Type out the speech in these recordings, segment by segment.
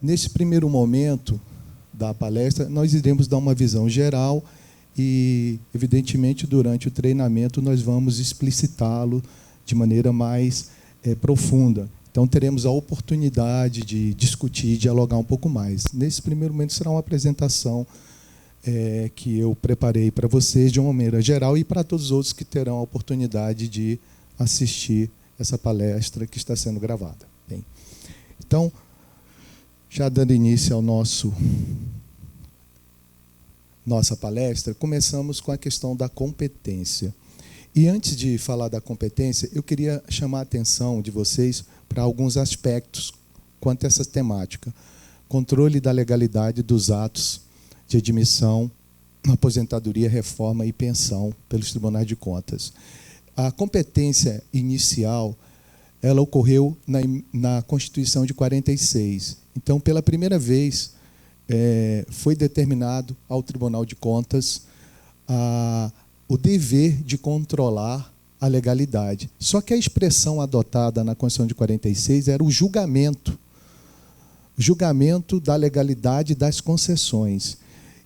Nesse primeiro momento da palestra, nós iremos dar uma visão geral e, evidentemente, durante o treinamento, nós vamos explicitá-lo de maneira mais profunda. Então, teremos a oportunidade de discutir, dialogar um pouco mais. Nesse primeiro momento, será uma apresentação que eu preparei para vocês de uma maneira geral e para todos os outros que terão a oportunidade de assistir essa palestra que está sendo gravada. Bem, então, já dando início ao nossa palestra, começamos com a questão da competência. E antes de falar da competência, eu queria chamar a atenção de vocês para alguns aspectos quanto a essa temática. Controle da legalidade dos atos de admissão, aposentadoria, reforma e pensão pelos tribunais de contas. A competência inicial, ela ocorreu na Constituição de 46. Então, pela primeira vez, foi determinado ao Tribunal de Contas o dever de controlar a legalidade. Só que a expressão adotada na Constituição de 46 era o julgamento da legalidade das concessões.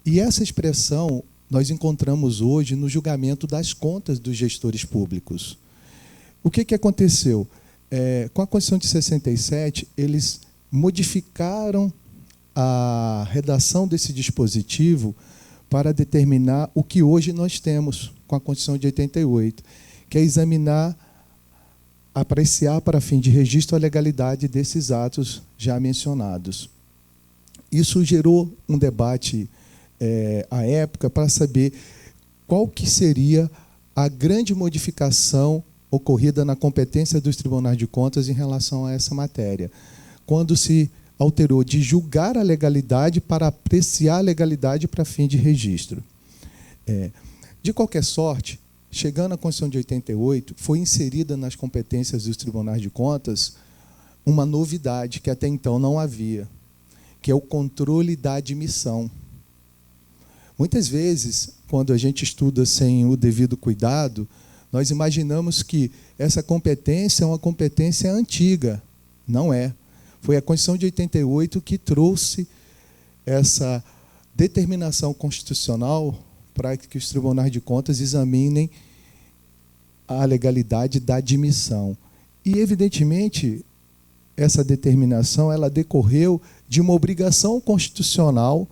E essa expressão nós encontramos hoje no julgamento das contas dos gestores públicos. O que aconteceu? Com a Constituição de 67, eles modificaram a redação desse dispositivo para determinar o que hoje nós temos com a Constituição de 88, que é examinar, apreciar para fim de registro a legalidade desses atos já mencionados. Isso gerou um debate à época para saber qual que seria a grande modificação ocorrida na competência dos tribunais de contas em relação a essa matéria, quando se alterou de julgar a legalidade para apreciar a legalidade para fim de registro. De qualquer sorte, chegando à Constituição de 88, foi inserida nas competências dos tribunais de contas uma novidade que até então não havia, que é o controle da admissão. Muitas vezes, quando a gente estuda sem o devido cuidado, nós imaginamos que essa competência é uma competência antiga. Não é. Foi a Constituição de 88 que trouxe essa determinação constitucional para que os tribunais de contas examinem a legalidade da admissão. E, evidentemente, essa determinação ela decorreu de uma obrigação constitucional,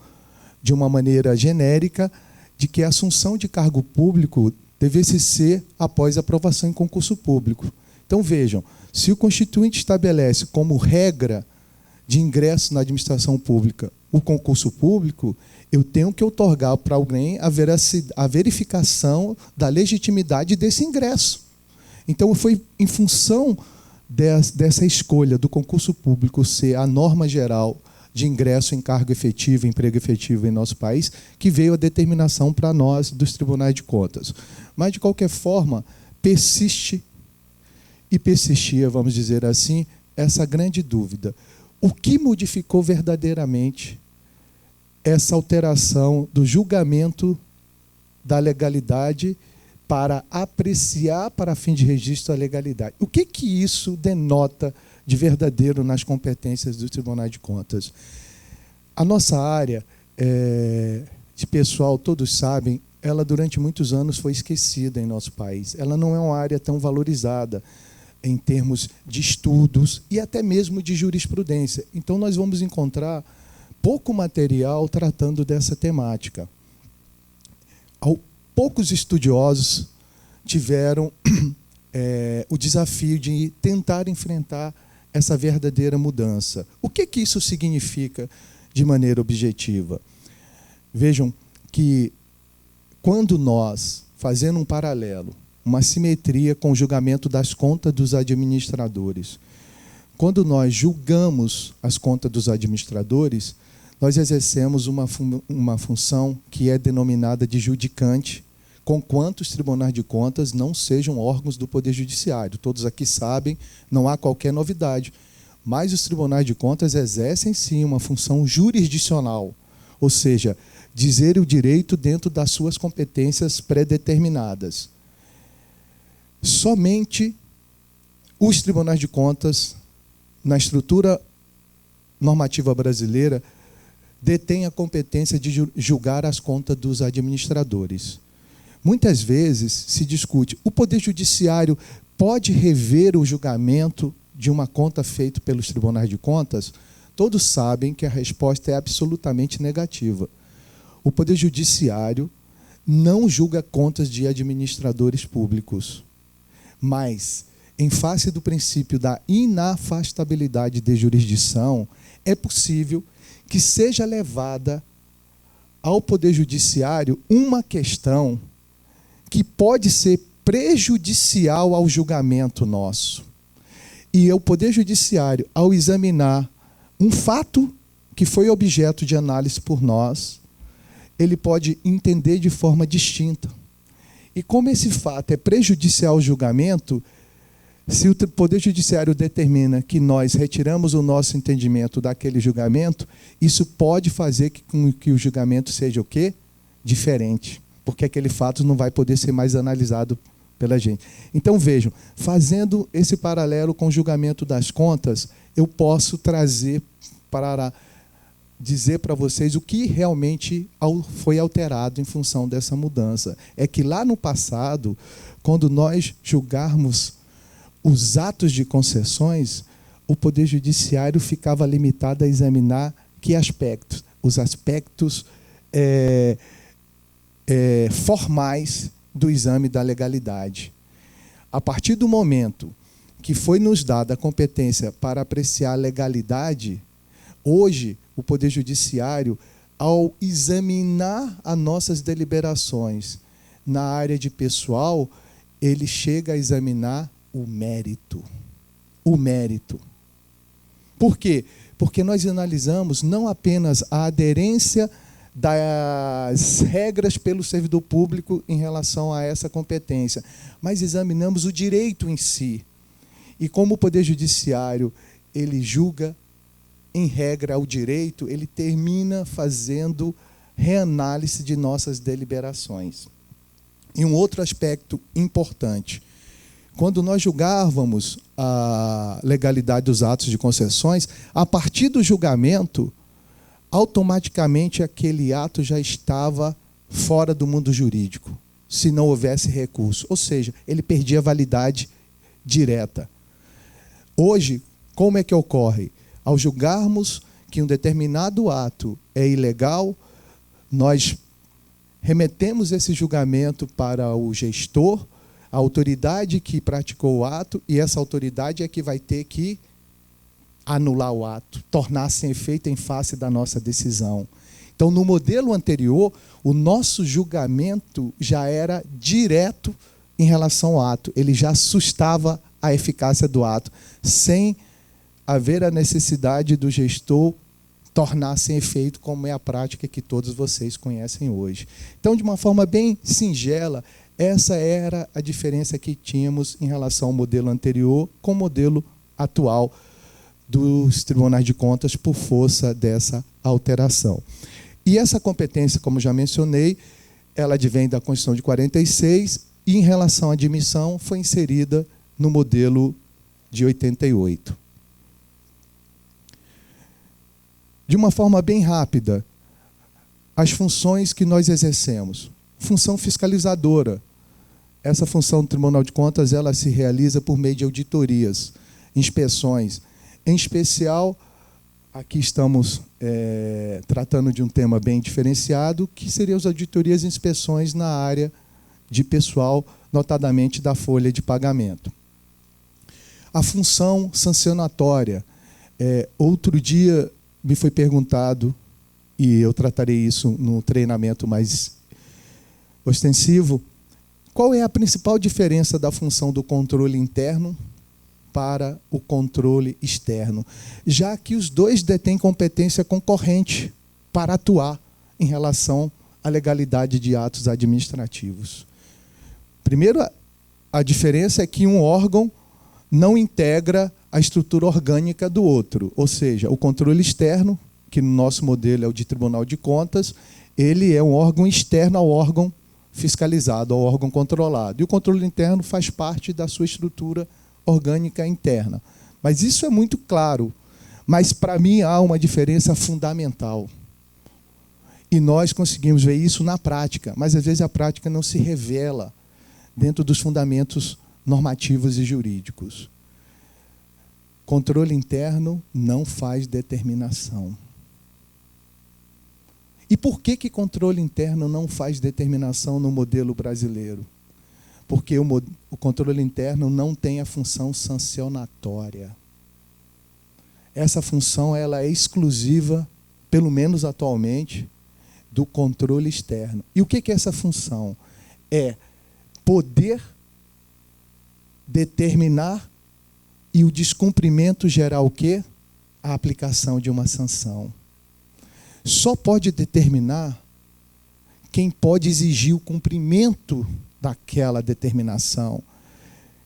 de uma maneira genérica, de que a assunção de cargo público devesse ser após aprovação em concurso público. Então, vejam, se o Constituinte estabelece como regra de ingresso na administração pública o concurso público, eu tenho que outorgar para alguém a verificação da legitimidade desse ingresso. Então, foi em função dessa escolha do concurso público ser a norma geral de ingresso em cargo efetivo, emprego efetivo em nosso país, que veio a determinação para nós dos tribunais de contas. Mas, de qualquer forma, persiste e persistia, vamos dizer assim, essa grande dúvida. O que modificou verdadeiramente essa alteração do julgamento da legalidade para apreciar para fim de registro a legalidade? O que isso denota de verdadeiro nas competências dos tribunais de contas? A nossa área de pessoal, todos sabem, ela durante muitos anos foi esquecida em nosso país. Ela não é uma área tão valorizada em termos de estudos e até mesmo de jurisprudência. Então, nós vamos encontrar pouco material tratando dessa temática. Poucos estudiosos tiveram o desafio de tentar enfrentar essa verdadeira mudança. O que isso significa de maneira objetiva? Vejam que, quando nós, fazendo um paralelo, uma simetria com o julgamento das contas dos administradores, quando nós julgamos as contas dos administradores, nós exercemos uma função que é denominada de judicante, conquanto os tribunais de contas não sejam órgãos do Poder Judiciário. Todos aqui sabem, não há qualquer novidade. Mas os tribunais de contas exercem, sim, uma função jurisdicional, ou seja, dizer o direito dentro das suas competências pré-determinadas. Somente os tribunais de contas, na estrutura normativa brasileira detém a competência de julgar as contas dos administradores. Muitas vezes se discute, o Poder Judiciário pode rever o julgamento de uma conta feita pelos tribunais de contas? Todos sabem que a resposta é absolutamente negativa. O Poder Judiciário não julga contas de administradores públicos, mas, em face do princípio da inafastabilidade de jurisdição, é possível que seja levada ao Poder Judiciário uma questão que pode ser prejudicial ao julgamento nosso. E o Poder Judiciário, ao examinar um fato que foi objeto de análise por nós, ele pode entender de forma distinta. E como esse fato é prejudicial ao julgamento, se o Poder Judiciário determina que nós retiramos o nosso entendimento daquele julgamento, isso pode fazer com que o julgamento seja o quê? Diferente, porque aquele fato não vai poder ser mais analisado pela gente. Então, vejam, fazendo esse paralelo com o julgamento das contas, eu posso trazer para dizer para vocês o que realmente foi alterado em função dessa mudança. É que lá no passado, quando nós julgarmos os atos de concessões, o Poder Judiciário ficava limitado a examinar que aspectos? Os aspectos formais do exame da legalidade. A partir do momento que foi nos dada a competência para apreciar a legalidade, hoje o Poder Judiciário, ao examinar as nossas deliberações na área de pessoal, ele chega a examinar o mérito. O mérito. Por quê? Porque nós analisamos não apenas a aderência das regras pelo servidor público em relação a essa competência, mas examinamos o direito em si. E como o Poder Judiciário ele julga, em regra, o direito, ele termina fazendo reanálise de nossas deliberações. E um outro aspecto importante, quando nós julgávamos a legalidade dos atos de concessões, a partir do julgamento, automaticamente aquele ato já estava fora do mundo jurídico, se não houvesse recurso. Ou seja, ele perdia a validade direta. Hoje, como é que ocorre? Ao julgarmos que um determinado ato é ilegal, nós remetemos esse julgamento para o gestor, a autoridade que praticou o ato, e essa autoridade é que vai ter que anular o ato, tornar sem efeito em face da nossa decisão. Então, no modelo anterior, o nosso julgamento já era direto em relação ao ato. Ele já sustava a eficácia do ato, sem haver a necessidade do gestor tornar sem efeito, como é a prática que todos vocês conhecem hoje. Então, de uma forma bem singela, essa era a diferença que tínhamos em relação ao modelo anterior com o modelo atual dos tribunais de contas por força dessa alteração. E essa competência, como já mencionei, ela advém da Constituição de 46 e, em relação à admissão, foi inserida no modelo de 88. De uma forma bem rápida, as funções que nós exercemos. Função fiscalizadora. Essa função do Tribunal de Contas ela se realiza por meio de auditorias, inspeções. Em especial, aqui estamos tratando de um tema bem diferenciado, que seriam as auditorias e inspeções na área de pessoal, notadamente da folha de pagamento. A função sancionatória. Outro dia me foi perguntado, e eu tratarei isso no treinamento mais ostensivo, qual é a principal diferença da função do controle interno para o controle externo, já que os dois detêm competência concorrente para atuar em relação à legalidade de atos administrativos. Primeiro, a diferença é que um órgão não integra a estrutura orgânica do outro, ou seja, o controle externo, que no nosso modelo é o de Tribunal de Contas, ele é um órgão externo ao órgão fiscalizado, ao órgão controlado. E o controle interno faz parte da sua estrutura orgânica interna. Mas isso é muito claro. Mas, para mim, há uma diferença fundamental. E nós conseguimos ver isso na prática, mas às vezes a prática não se revela dentro dos fundamentos normativos e jurídicos. Controle interno não faz determinação. E por que controle interno não faz determinação no modelo brasileiro? Porque o controle interno não tem a função sancionatória. Essa função ela é exclusiva, pelo menos atualmente, do controle externo. E o que é essa função? É poder determinar e o descumprimento gerar o quê? A aplicação de uma sanção. Só pode determinar quem pode exigir o cumprimento daquela determinação.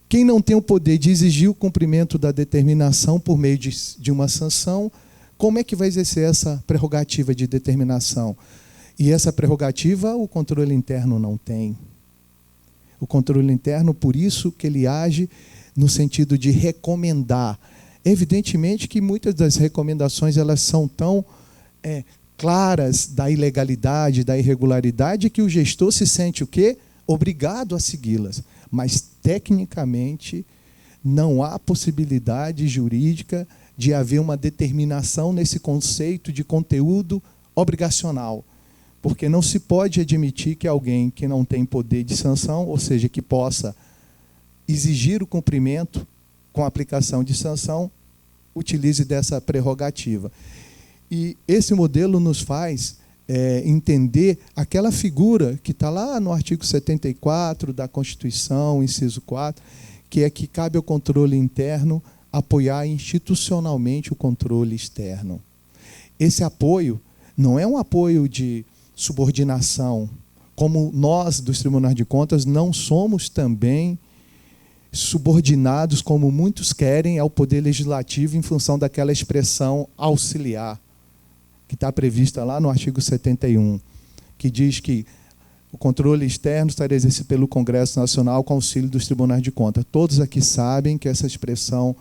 Quem não tem o poder de exigir o cumprimento da determinação por meio de uma sanção, como é que vai exercer essa prerrogativa de determinação? E essa prerrogativa o controle interno não tem. O controle interno, por isso que ele age no sentido de recomendar. Evidentemente que muitas das recomendações elas são tão claras da ilegalidade, da irregularidade, que o gestor se sente o quê? Obrigado a segui-las. Mas, tecnicamente, não há possibilidade jurídica de haver uma determinação nesse conceito de conteúdo obrigacional. Porque não se pode admitir que alguém que não tem poder de sanção, ou seja, que possa exigir o cumprimento com a aplicação de sanção, utilize dessa prerrogativa. E esse modelo nos faz entender aquela figura que está lá no artigo 74 da Constituição, inciso 4, que é que cabe ao controle interno apoiar institucionalmente o controle externo. Esse apoio não é um apoio de subordinação, como nós, dos Tribunais de Contas, não somos também subordinados, como muitos querem, ao Poder Legislativo em função daquela expressão auxiliar, que está prevista lá no artigo 71, que diz que o controle externo estará exercido pelo Congresso Nacional com auxílio dos Tribunais de Contas. Todos aqui sabem que essa expressão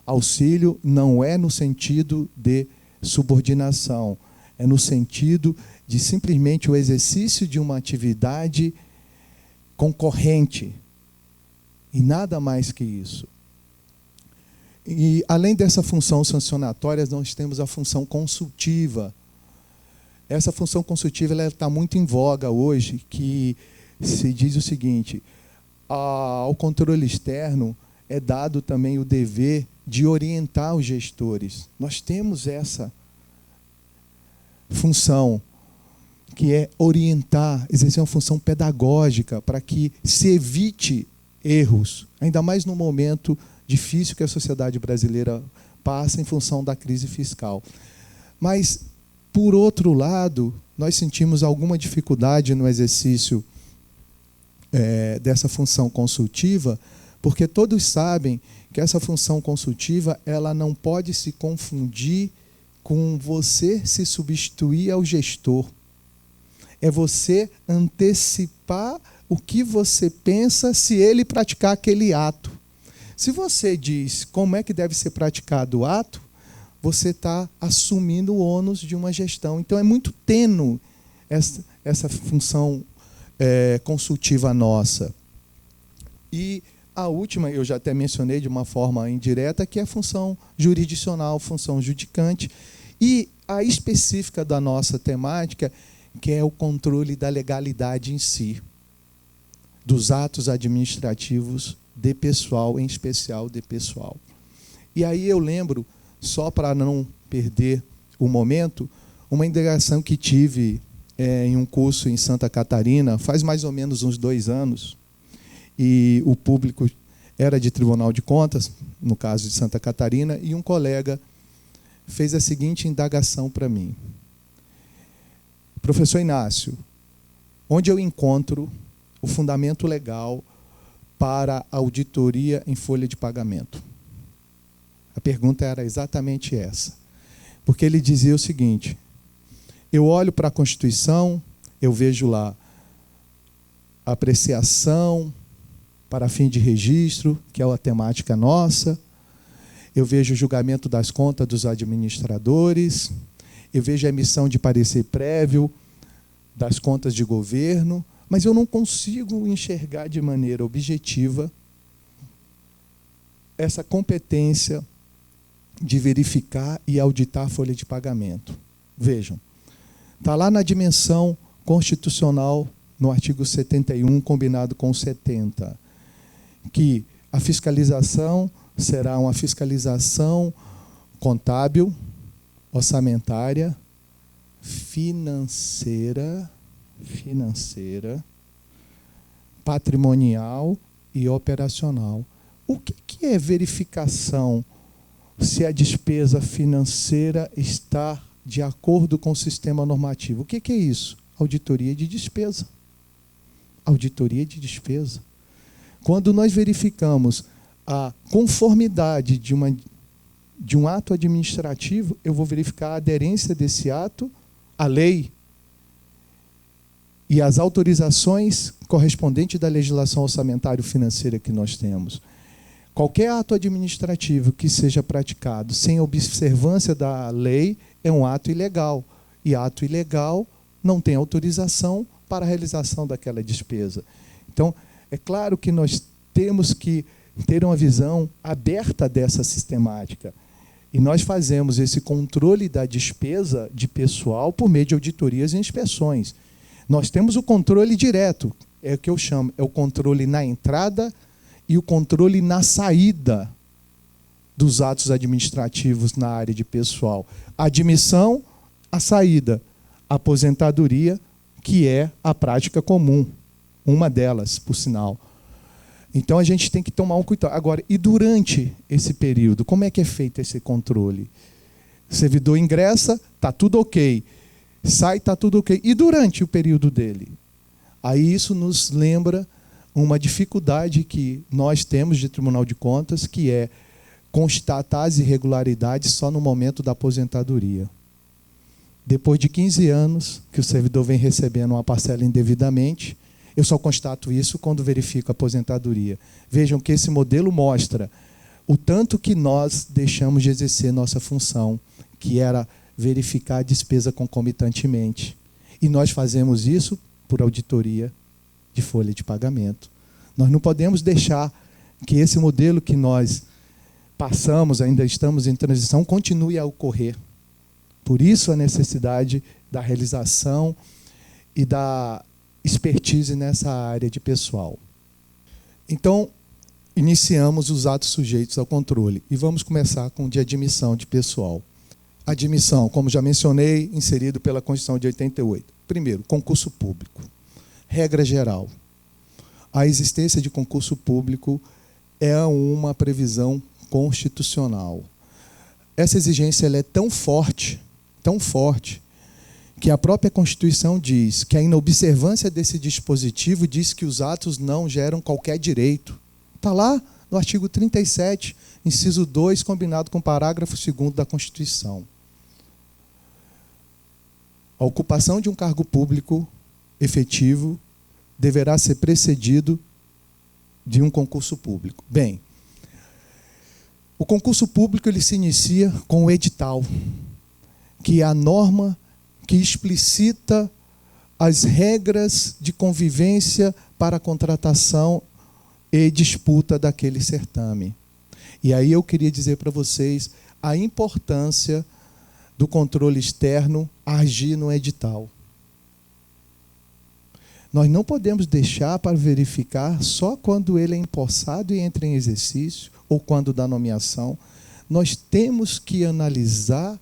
auxílio não é no sentido de subordinação, é no sentido de simplesmente o exercício de uma atividade concorrente, e nada mais que isso. E, além dessa função sancionatória, nós temos a função consultiva. Essa função consultiva está muito em voga hoje, que se diz o seguinte: ao controle externo é dado também o dever de orientar os gestores. Nós temos essa função, que é orientar, exercer uma função pedagógica para que se evite erros, ainda mais no momento difícil que a sociedade brasileira passa em função da crise fiscal. Mas, por outro lado, nós sentimos alguma dificuldade no exercício dessa função consultiva, porque todos sabem que essa função consultiva ela não pode se confundir com você se substituir ao gestor. É você antecipar o que você pensa se ele praticar aquele ato. Se você diz como é que deve ser praticado o ato, você está assumindo o ônus de uma gestão. Então, é muito tênue essa função consultiva nossa. E a última, eu já até mencionei de uma forma indireta, que é a função jurisdicional, função judicante, e a específica da nossa temática, que é o controle da legalidade em si, dos atos administrativos de pessoal, em especial de pessoal. E aí eu lembro, só para não perder o momento, uma indagação que tive em um curso em Santa Catarina, faz mais ou menos uns 2 anos, e o público era de Tribunal de Contas, no caso de Santa Catarina, e um colega fez a seguinte indagação para mim: professor Inácio, onde eu encontro o fundamento legal para a auditoria em folha de pagamento? A pergunta era exatamente essa. Porque ele dizia o seguinte: eu olho para a Constituição, eu vejo lá apreciação para fim de registro, que é a temática nossa. eu vejo o julgamento das contas dos administradores, eu vejo a emissão de parecer prévio das contas de governo, mas eu não consigo enxergar de maneira objetiva essa competência de verificar e auditar a folha de pagamento. Vejam, está lá na dimensão constitucional, no artigo 71, combinado com o 70, que a fiscalização será uma fiscalização contábil, orçamentária, financeira, patrimonial e operacional. O que é verificação se a despesa financeira está de acordo com o sistema normativo? O que é isso? Auditoria de despesa. Auditoria de despesa. Quando nós verificamos a conformidade de um ato administrativo, eu vou verificar a aderência desse ato à lei e às autorizações correspondentes da legislação orçamentário-financeira que nós temos. Qualquer ato administrativo que seja praticado sem observância da lei é um ato ilegal. E ato ilegal não tem autorização para a realização daquela despesa. Então, é claro que nós temos que ter uma visão aberta dessa sistemática. E nós fazemos esse controle da despesa de pessoal por meio de auditorias e inspeções. Nós temos o controle direto, é o que eu chamo, é o controle na entrada e o controle na saída dos atos administrativos na área de pessoal. A admissão, a saída, a aposentadoria, que é a prática comum, uma delas, por sinal. Então, a gente tem que tomar um cuidado. Agora, e durante esse período, como é que é feito esse controle? O servidor ingressa, está tudo ok. Sai, está tudo ok. E durante o período dele? Aí isso nos lembra uma dificuldade que nós temos de Tribunal de Contas, que é constatar as irregularidades só no momento da aposentadoria. Depois de 15 anos que o servidor vem recebendo uma parcela indevidamente, eu só constato isso quando verifico a aposentadoria. Vejam que esse modelo mostra o tanto que nós deixamos de exercer nossa função, que era verificar a despesa concomitantemente. E nós fazemos isso por auditoria de folha de pagamento. Nós não podemos deixar que esse modelo que nós passamos, ainda estamos em transição, continue a ocorrer. Por isso a necessidade da realização e da expertise nessa área de pessoal. Então, iniciamos os atos sujeitos ao controle e vamos começar com o de admissão de pessoal. Admissão, como já mencionei, inserido pela Constituição de 88. Primeiro, concurso público. Regra geral. A existência de concurso público é uma previsão constitucional. Essa exigência ela é tão forte, que a própria Constituição diz que a inobservância desse dispositivo diz que os atos não geram qualquer direito. Está lá no artigo 37, inciso 2, combinado com o parágrafo 2º da Constituição. A ocupação de um cargo público efetivo deverá ser precedido de um concurso público. Bem, o concurso público ele se inicia com o edital, que é a norma que explicita as regras de convivência para a contratação e disputa daquele certame. E aí eu queria dizer para vocês a importância do controle externo agir no edital. Nós não podemos deixar para verificar só quando ele é empossado e entra em exercício, ou quando dá nomeação. Nós temos que analisar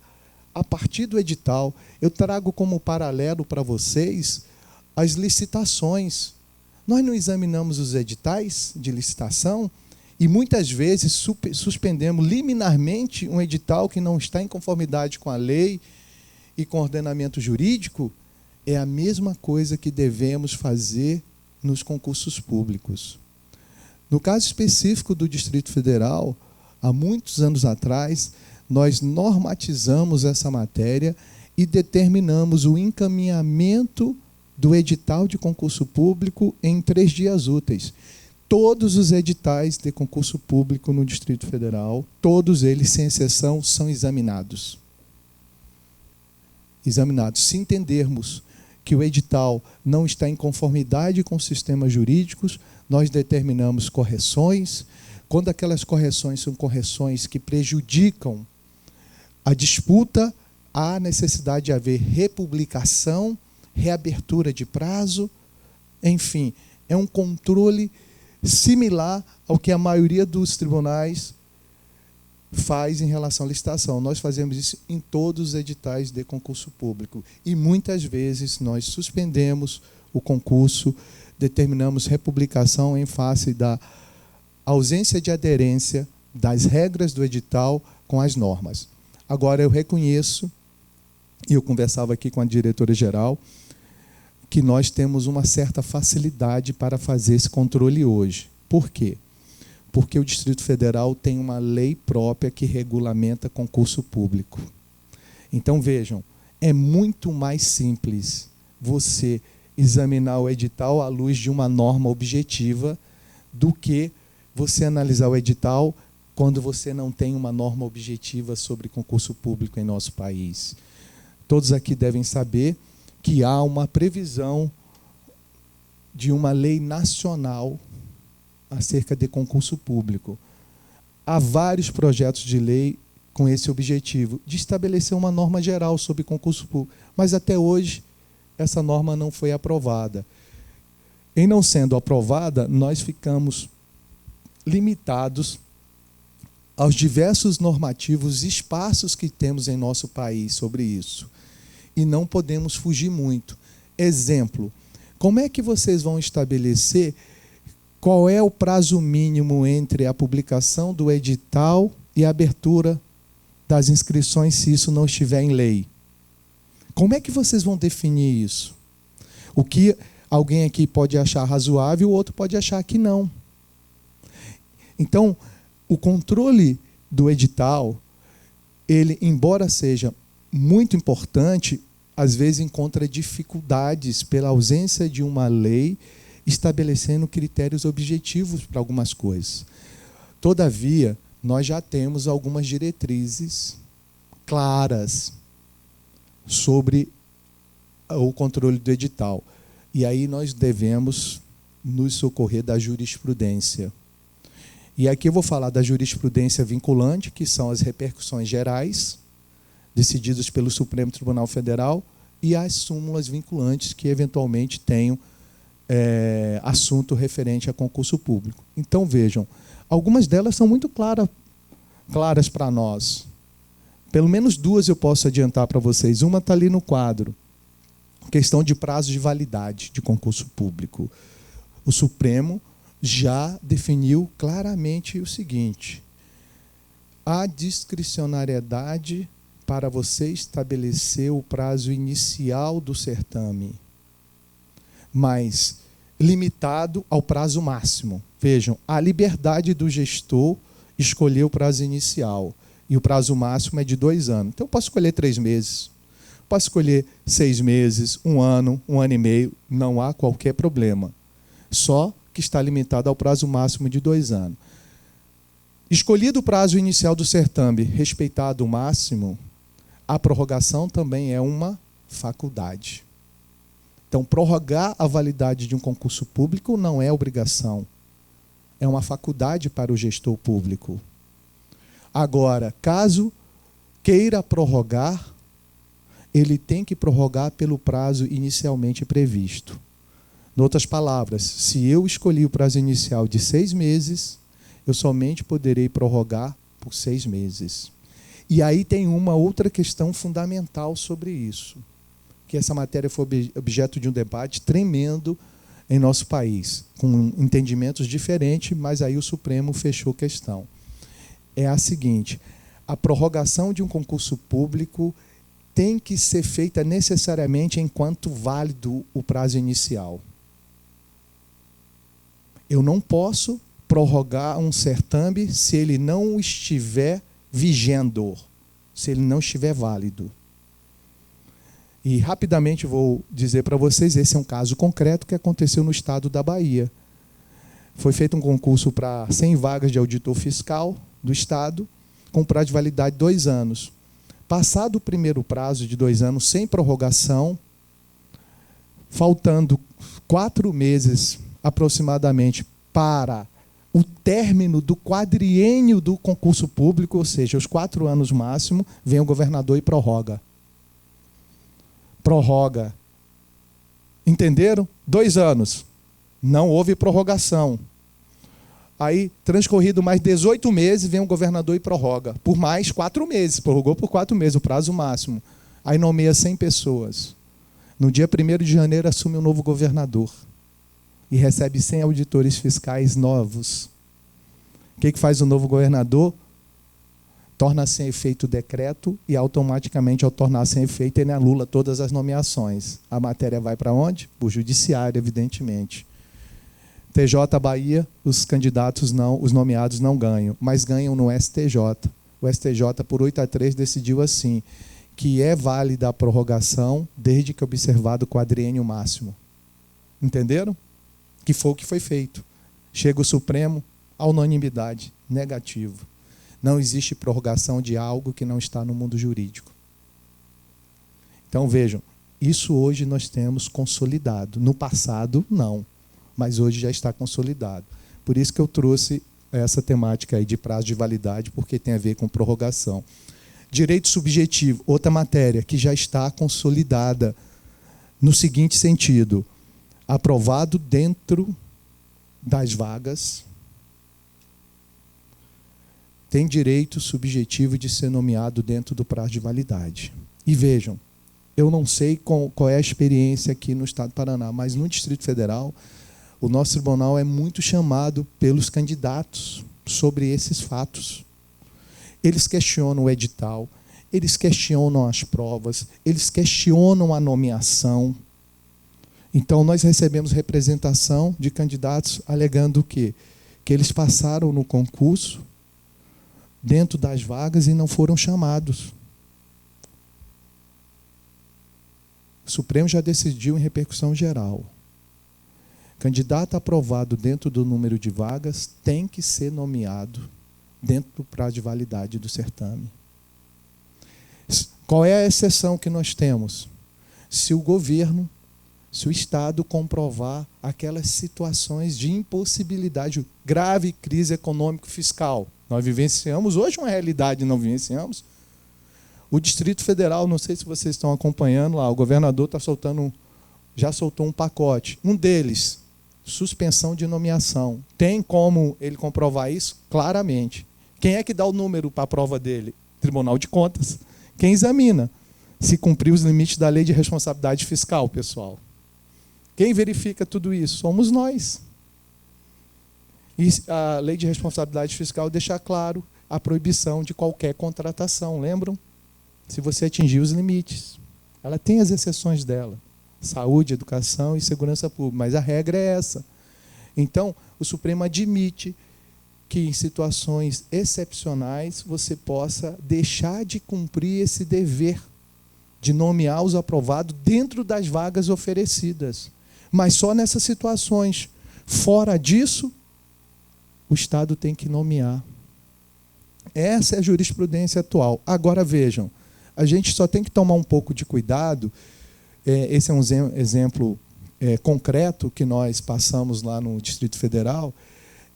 a partir do edital. Eu trago como paralelo para vocês as licitações. Nós não examinamos os editais de licitação e muitas vezes suspendemos liminarmente um edital que não está em conformidade com a lei e com o ordenamento jurídico. É a mesma coisa que devemos fazer nos concursos públicos. No caso específico do Distrito Federal, há muitos anos atrás, nós normatizamos essa matéria e determinamos o encaminhamento do edital de concurso público em 3 dias úteis. Todos os editais de concurso público no Distrito Federal, todos eles, sem exceção, são examinados. Se entendermos que o edital não está em conformidade com os sistemas jurídicos, nós determinamos correções. Quando aquelas correções são correções que prejudicam a disputa, há necessidade de haver republicação, reabertura de prazo, enfim, é um controle similar ao que a maioria dos tribunais faz em relação à licitação. Nós fazemos isso em todos os editais de concurso público. E muitas vezes nós suspendemos o concurso, determinamos republicação em face da ausência de aderência das regras do edital com as normas. Agora, eu reconheço, e eu conversava aqui com a diretora-geral, que nós temos uma certa facilidade para fazer esse controle hoje. Por quê? Porque o Distrito Federal tem uma lei própria que regulamenta concurso público. Então, vejam, é muito mais simples você examinar o edital à luz de uma norma objetiva do que você analisar o edital quando você não tem uma norma objetiva sobre concurso público em nosso país. Todos aqui devem saber que há uma previsão de uma lei nacional acerca de concurso público. Há vários projetos de lei com esse objetivo, de estabelecer uma norma geral sobre concurso público. Mas até hoje, essa norma não foi aprovada. Em não sendo aprovada, nós ficamos limitados aos diversos normativos e espaços que temos em nosso país sobre isso. E não podemos fugir muito. Exemplo, como é que vocês vão estabelecer qual é o prazo mínimo entre a publicação do edital e a abertura das inscrições se isso não estiver em lei? Como é que vocês vão definir isso? O que alguém aqui pode achar razoável, o outro pode achar que não. Então, o controle do edital, ele, embora seja muito importante, às vezes encontra dificuldades pela ausência de uma lei estabelecendo critérios objetivos para algumas coisas. Todavia, nós já temos algumas diretrizes claras sobre o controle do edital. E aí nós devemos nos socorrer da jurisprudência. E aqui eu vou falar da jurisprudência vinculante, que são as repercussões gerais, decididas pelo Supremo Tribunal Federal, e as súmulas vinculantes, que eventualmente tenham assunto referente a concurso público. Então, vejam, algumas delas são muito claras para nós. Pelo menos duas eu posso adiantar para vocês. Uma está ali no quadro. Questão de prazo de validade de concurso público. O Supremo já definiu claramente o seguinte: há discricionariedade para você estabelecer o prazo inicial do certame, mas limitado ao prazo máximo. Vejam, a liberdade do gestor escolher o prazo inicial, e o prazo máximo é de 2 anos. Então, eu posso escolher 3 meses, posso escolher 6 meses, 1 ano, 1 ano e meio, não há qualquer problema. Só que está limitado ao prazo máximo de 2 anos. Escolhido o prazo inicial do certame, respeitado o máximo, a prorrogação também é uma faculdade. Então, prorrogar a validade de um concurso público não é obrigação. É uma faculdade para o gestor público. Agora, caso queira prorrogar, ele tem que prorrogar pelo prazo inicialmente previsto. Em outras palavras, se eu escolhi o prazo inicial de 6 meses, eu somente poderei prorrogar por 6 meses. E aí tem uma outra questão fundamental sobre isso, que essa matéria foi objeto de um debate tremendo em nosso país, com entendimentos diferentes, mas aí o Supremo fechou a questão. É a seguinte: a prorrogação de um concurso público tem que ser feita necessariamente enquanto válido o prazo inicial. Eu não posso prorrogar um certame se ele não estiver vigendo, se ele não estiver válido. E rapidamente vou dizer para vocês, esse é um caso concreto que aconteceu no estado da Bahia. Foi feito um concurso para 100 vagas de auditor fiscal do Estado, com prazo de validade de 2 anos. Passado o primeiro prazo de 2 anos, sem prorrogação, faltando 4 meses aproximadamente para o término do quadriênio do concurso público, ou seja, os 4 anos máximo, vem o governador e prorroga. Prorroga. Entenderam? 2 anos. Não houve prorrogação. Aí, transcorrido mais 18 meses, vem o governador e prorroga. Por mais 4 meses. Prorrogou por 4 meses, o prazo máximo. Aí nomeia 100 pessoas. No dia 1º de janeiro, assume um novo governador. E recebe 100 auditores fiscais novos. O que faz o novo governador? Torna sem efeito o decreto e automaticamente, ao tornar sem efeito, ele anula todas as nomeações. A matéria vai para onde? Para o judiciário, evidentemente. TJ Bahia, os candidatos os nomeados não ganham, mas ganham no STJ. O STJ, por 8-3, decidiu assim, que é válida a prorrogação desde que observado o quadriênio máximo. Entenderam? Que foi o que foi feito. Chega o Supremo, a unanimidade, negativo. Não existe prorrogação de algo que não está no mundo jurídico. Então, vejam, isso hoje nós temos consolidado. No passado, não. Mas hoje já está consolidado. Por isso que eu trouxe essa temática aí de prazo de validade, porque tem a ver com prorrogação. Direito subjetivo, outra matéria que já está consolidada no seguinte sentido: aprovado dentro das vagas, tem direito subjetivo de ser nomeado dentro do prazo de validade. E vejam, eu não sei qual é a experiência aqui no Estado do Paraná, mas no Distrito Federal, o nosso tribunal é muito chamado pelos candidatos sobre esses fatos. Eles questionam o edital, eles questionam as provas, eles questionam a nomeação. Então, nós recebemos representação de candidatos alegando o quê? Que eles passaram no concurso dentro das vagas e não foram chamados. O Supremo já decidiu em repercussão geral. Candidato aprovado dentro do número de vagas tem que ser nomeado dentro do prazo de validade do certame. Qual é a exceção que nós temos? Se o governo, se o Estado comprovar aquelas situações de impossibilidade, grave crise econômico-fiscal. Nós vivenciamos hoje uma realidade, não vivenciamos. O Distrito Federal, não sei se vocês estão acompanhando lá, o governador já soltou um pacote. Um deles, suspensão de nomeação. Tem como ele comprovar isso? Claramente. Quem é que dá o número para a prova dele? Tribunal de Contas. Quem examina? Se cumpriu os limites da lei de responsabilidade fiscal, pessoal. Quem verifica tudo isso? Somos nós. E a lei de responsabilidade fiscal deixa claro a proibição de qualquer contratação, lembram? Se você atingir os limites. Ela tem as exceções dela. Saúde, educação e segurança pública. Mas a regra é essa. Então, o Supremo admite que em situações excepcionais você possa deixar de cumprir esse dever de nomear os aprovados dentro das vagas oferecidas. Mas só nessas situações. Fora disso, o Estado tem que nomear. Essa é a jurisprudência atual. Agora vejam, a gente só tem que tomar um pouco de cuidado. Esse é um exemplo concreto que nós passamos lá no Distrito Federal,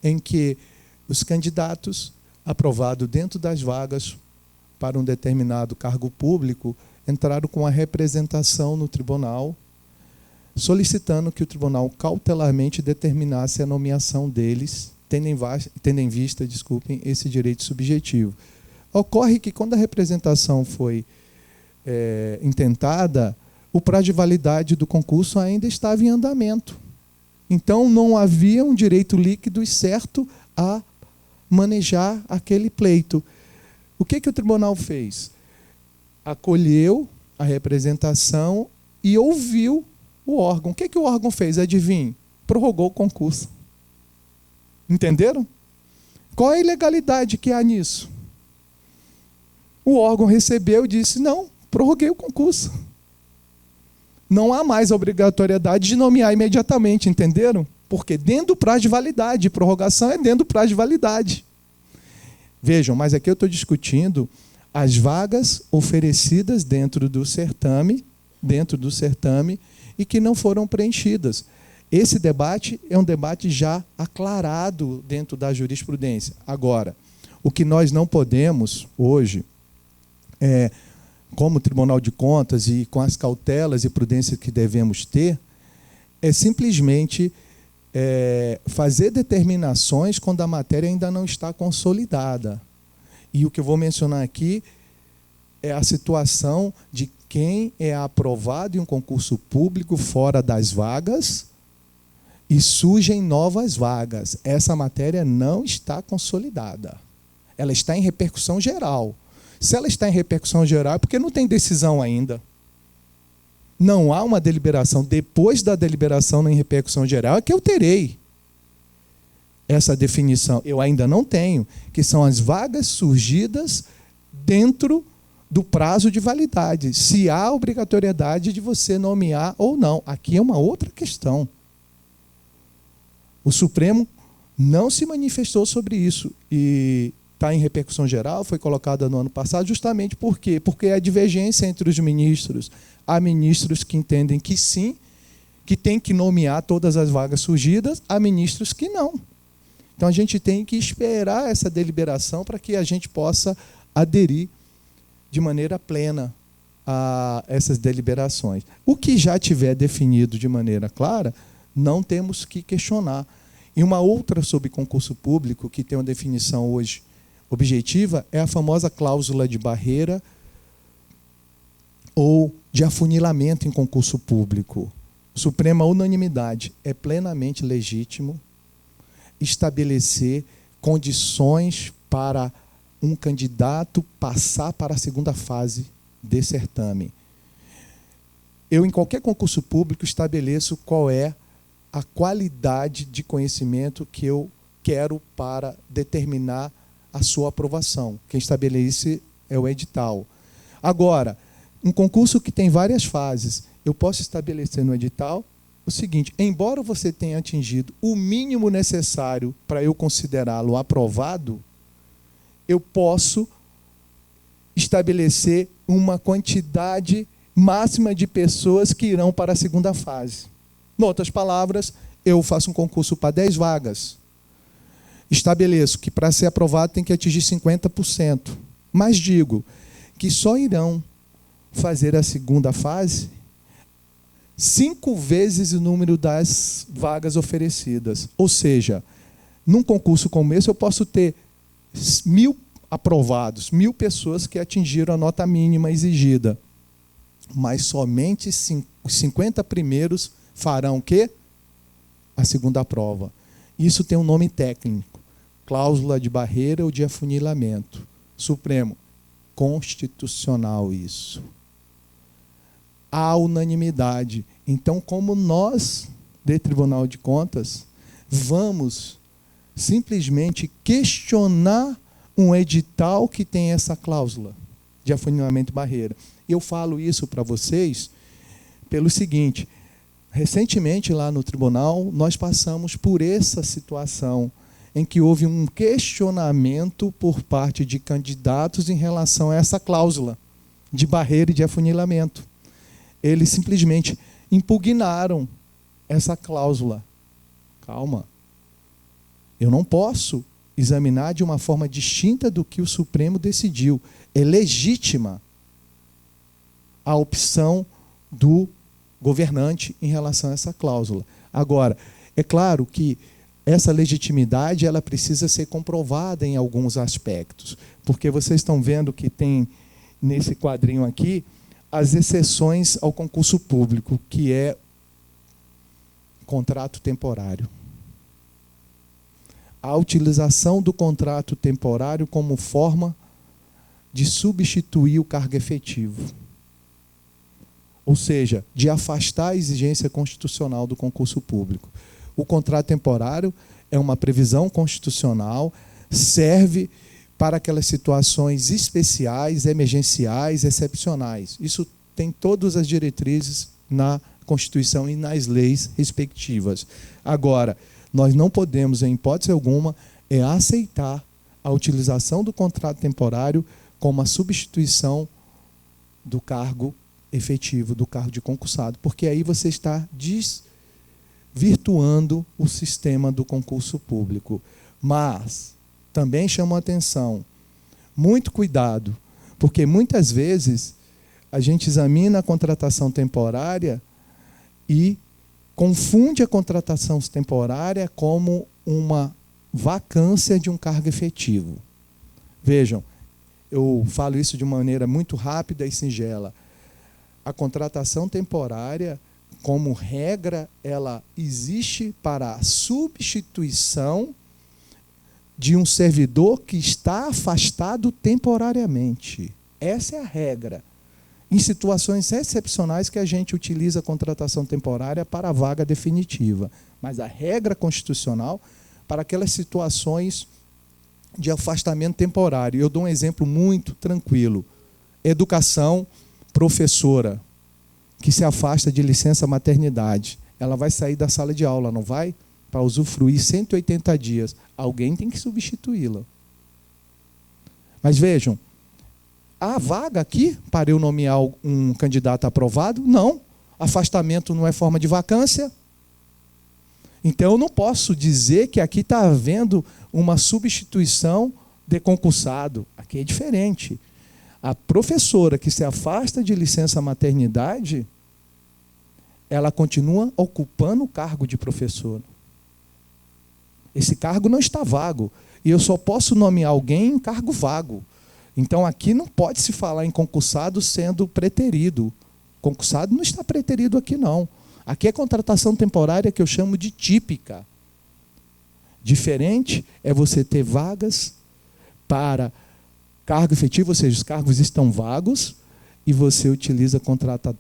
em que os candidatos aprovados dentro das vagas para um determinado cargo público entraram com a representação no tribunal, solicitando que o tribunal cautelarmente determinasse a nomeação deles, tendo em vista, esse direito subjetivo. Ocorre que, quando a representação foi intentada, o prazo de validade do concurso ainda estava em andamento. Então, não havia um direito líquido e certo a manejar aquele pleito. O que o tribunal fez? Acolheu a representação e ouviu o órgão. O que o órgão fez? Adivinhe? Prorrogou o concurso. Entenderam? Qual é a ilegalidade que há nisso? O órgão recebeu e disse, não, prorroguei o concurso. Não há mais a obrigatoriedade de nomear imediatamente, entenderam? Porque dentro do prazo de validade, prorrogação é dentro do prazo de validade. Vejam, mas aqui eu estou discutindo as vagas oferecidas dentro do certame e que não foram preenchidas. Esse debate é um debate já aclarado dentro da jurisprudência. Agora, o que nós não podemos hoje, como Tribunal de Contas e com as cautelas e prudências que devemos ter, é simplesmente fazer determinações quando a matéria ainda não está consolidada. E o que eu vou mencionar aqui é a situação de quem é aprovado em um concurso público fora das vagas e surgem novas vagas. Essa matéria não está consolidada. Ela está em repercussão geral. Se ela está em repercussão geral, é porque não tem decisão ainda. Não há uma deliberação. Depois da deliberação em repercussão geral é que eu terei essa definição. Eu ainda não tenho, que são as vagas surgidas dentro do prazo de validade. Se há obrigatoriedade de você nomear ou não. Aqui é uma outra questão. O Supremo não se manifestou sobre isso e está em repercussão geral, foi colocada no ano passado, justamente por quê? Porque há divergência entre os ministros. Há ministros que entendem que sim, que tem que nomear todas as vagas surgidas, há ministros que não. Então a gente tem que esperar essa deliberação para que a gente possa aderir de maneira plena a essas deliberações. O que já tiver definido de maneira clara, não temos que questionar. E uma outra sobre concurso público, que tem uma definição hoje objetiva, é a famosa cláusula de barreira ou de afunilamento em concurso público. Suprema unanimidade. É plenamente legítimo estabelecer condições para um candidato passar para a segunda fase de certame. Eu, em qualquer concurso público, estabeleço qual é a qualidade de conhecimento que eu quero para determinar a sua aprovação. Quem estabelece é o edital. Agora, um concurso que tem várias fases, eu posso estabelecer no edital o seguinte: embora você tenha atingido o mínimo necessário para eu considerá-lo aprovado, eu posso estabelecer uma quantidade máxima de pessoas que irão para a segunda fase. Em outras palavras, eu faço um concurso para 10 vagas. Estabeleço que para ser aprovado tem que atingir 50%. Mas digo que só irão fazer a segunda fase 5 vezes o número das vagas oferecidas. Ou seja, num concurso como esse eu posso ter 1.000 aprovados, 1.000 pessoas que atingiram a nota mínima exigida. Mas somente os 50 primeiros farão o quê? A segunda prova. Isso tem um nome técnico: cláusula de barreira ou de afunilamento. Supremo, constitucional isso. Há unanimidade. Então, como nós, de Tribunal de Contas, vamos simplesmente questionar um edital que tem essa cláusula de afunilamento e barreira? Eu falo isso para vocês pelo seguinte: recentemente, lá no tribunal, nós passamos por essa situação em que houve um questionamento por parte de candidatos em relação a essa cláusula de barreira e de afunilamento. Eles simplesmente impugnaram essa cláusula. Calma. Eu não posso examinar de uma forma distinta do que o Supremo decidiu. É legítima a opção do governante em relação a essa cláusula. Agora, é claro que essa legitimidade ela precisa ser comprovada em alguns aspectos, porque vocês estão vendo que tem nesse quadrinho aqui as exceções ao concurso público, que é contrato temporário. A utilização do contrato temporário como forma de substituir o cargo efetivo. Ou seja, de afastar a exigência constitucional do concurso público. O contrato temporário é uma previsão constitucional, serve para aquelas situações especiais, emergenciais, excepcionais. Isso tem todas as diretrizes na Constituição e nas leis respectivas. Agora, nós não podemos, em hipótese alguma, aceitar a utilização do contrato temporário como a substituição do cargo efetivo, do cargo de concursado, porque aí você está desvirtuando o sistema do concurso público. Mas também chamo a atenção, muito cuidado, porque muitas vezes a gente examina a contratação temporária e confunde a contratação temporária como uma vacância de um cargo efetivo. Vejam, eu falo isso de maneira muito rápida e singela. A contratação temporária, como regra, ela existe para a substituição de um servidor que está afastado temporariamente. Essa é a regra. Em situações excepcionais que a gente utiliza a contratação temporária para a vaga definitiva. Mas a regra constitucional para aquelas situações de afastamento temporário. Eu dou um exemplo muito tranquilo. Educação, professora, que se afasta de licença maternidade. Ela vai sair da sala de aula, não vai? Para usufruir 180 dias. Alguém tem que substituí-la. Mas vejam, há vaga aqui para eu nomear um candidato aprovado? Não. Afastamento não é forma de vacância. Então eu não posso dizer que aqui está havendo uma substituição de concursado. Aqui é diferente. A professora que se afasta de licença maternidade, ela continua ocupando o cargo de professora. Esse cargo não está vago. E eu só posso nomear alguém em cargo vago. Então aqui não pode se falar em concursado sendo preterido. Concursado não está preterido aqui não. Aqui é contratação temporária que eu chamo de típica. Diferente é você ter vagas para cargo efetivo, ou seja, os cargos estão vagos e você utiliza contrato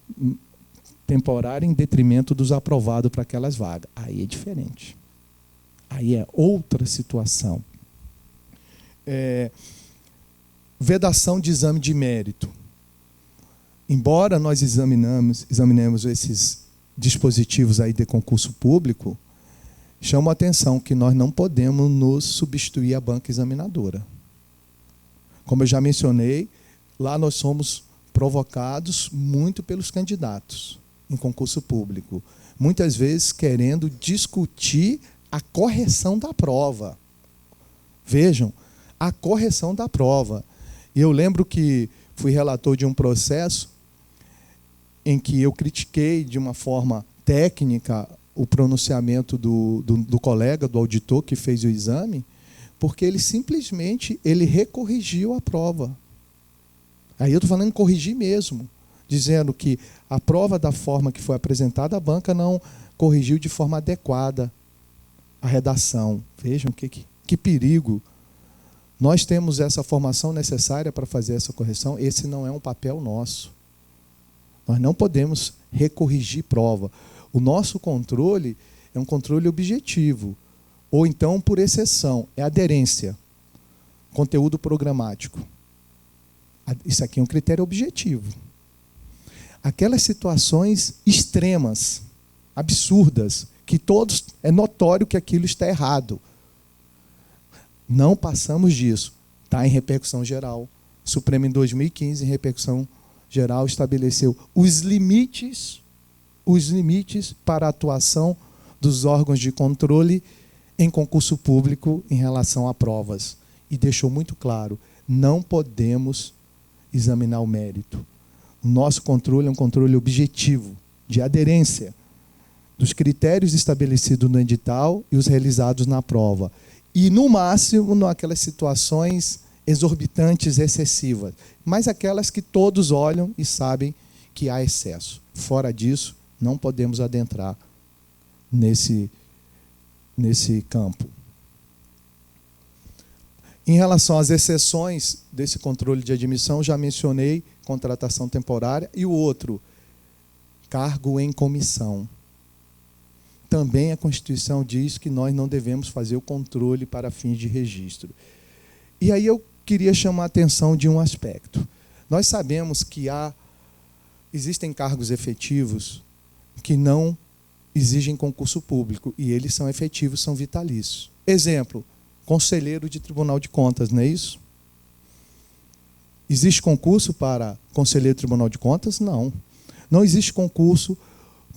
temporário em detrimento dos aprovados para aquelas vagas. Aí é diferente. Aí é outra situação. Vedação de exame de mérito. Embora nós examinemos esses dispositivos aí de concurso público, chamo a atenção que nós não podemos nos substituir à banca examinadora. Como eu já mencionei, lá nós somos provocados muito pelos candidatos em concurso público, muitas vezes querendo discutir a correção da prova. Vejam, a correção da prova. E eu lembro que fui relator de um processo em que eu critiquei de uma forma técnica o pronunciamento do colega, do auditor que fez o exame, porque ele simplesmente recorrigiu a prova. Aí eu estou falando em corrigir mesmo, dizendo que a prova da forma que foi apresentada, a banca não corrigiu de forma adequada a redação. Vejam que perigo. Nós temos essa formação necessária para fazer essa correção, esse não é um papel nosso. Nós não podemos recorrigir prova. O nosso controle é um controle objetivo, ou então, por exceção, é aderência, conteúdo programático. Isso aqui é um critério objetivo. Aquelas situações extremas, absurdas, que todos é notório que aquilo está errado. Não passamos disso. Está em repercussão geral. O Supremo, em 2015, em repercussão geral, estabeleceu os limites para a atuação dos órgãos de controle em concurso público em relação a provas. E deixou muito claro, não podemos examinar o mérito. O nosso controle é um controle objetivo, de aderência dos critérios estabelecidos no edital e os realizados na prova. E, no máximo, naquelas situações exorbitantes, excessivas, mas aquelas que todos olham e sabem que há excesso. Fora disso, não podemos adentrar nesse campo. Em relação às exceções desse controle de admissão, já mencionei contratação temporária e o outro, cargo em comissão. Também a Constituição diz que nós não devemos fazer o controle para fins de registro. E aí eu queria chamar a atenção de um aspecto. Nós sabemos que existem cargos efetivos que não exigem concurso público, e eles são efetivos, são vitalícios. Exemplo, conselheiro de Tribunal de Contas, não é isso? Existe concurso para conselheiro de Tribunal de Contas? Não. Não existe concurso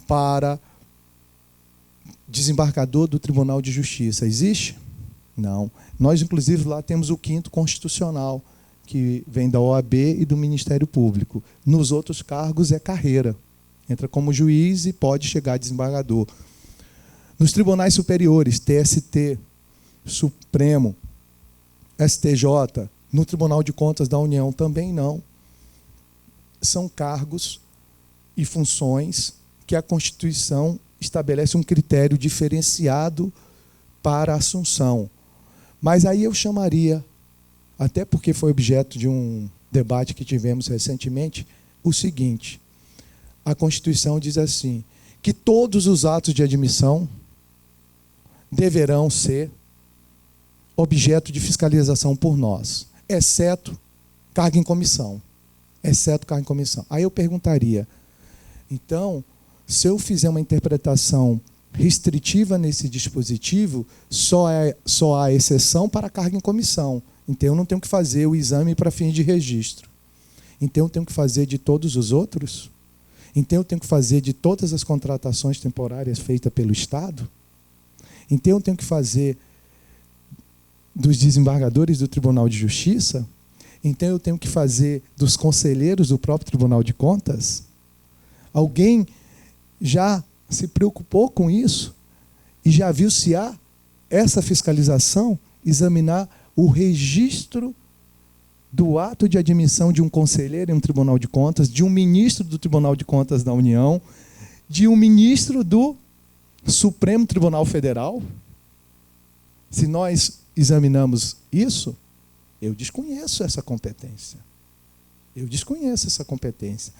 para desembargador do Tribunal de Justiça. Existe? Não. Nós, inclusive, lá temos o 5º constitucional, que vem da OAB e do Ministério Público. Nos outros cargos é carreira. Entra como juiz e pode chegar a desembargador. Nos tribunais superiores, TST, Supremo, STJ, no Tribunal de Contas da União também não. São cargos e funções que a Constituição estabelece um critério diferenciado para a assunção. Mas aí eu chamaria, até porque foi objeto de um debate que tivemos recentemente, o seguinte: a Constituição diz assim, que todos os atos de admissão deverão ser objeto de fiscalização por nós, exceto cargo em comissão. Exceto cargo em comissão. Aí eu perguntaria, então, se eu fizer uma interpretação restritiva nesse dispositivo, só há exceção para cargo em comissão. Então eu não tenho que fazer o exame para fins de registro. Então eu tenho que fazer de todos os outros? Então eu tenho que fazer de todas as contratações temporárias feitas pelo Estado? Então eu tenho que fazer dos desembargadores do Tribunal de Justiça? Então eu tenho que fazer dos conselheiros do próprio Tribunal de Contas? Alguém já se preocupou com isso? E já viu se há essa fiscalização? Examinar o registro do ato de admissão de um conselheiro em um Tribunal de Contas, de um ministro do Tribunal de Contas da União, de um ministro do Supremo Tribunal Federal? Se nós examinamos isso, eu desconheço essa competência. Eu desconheço essa competência.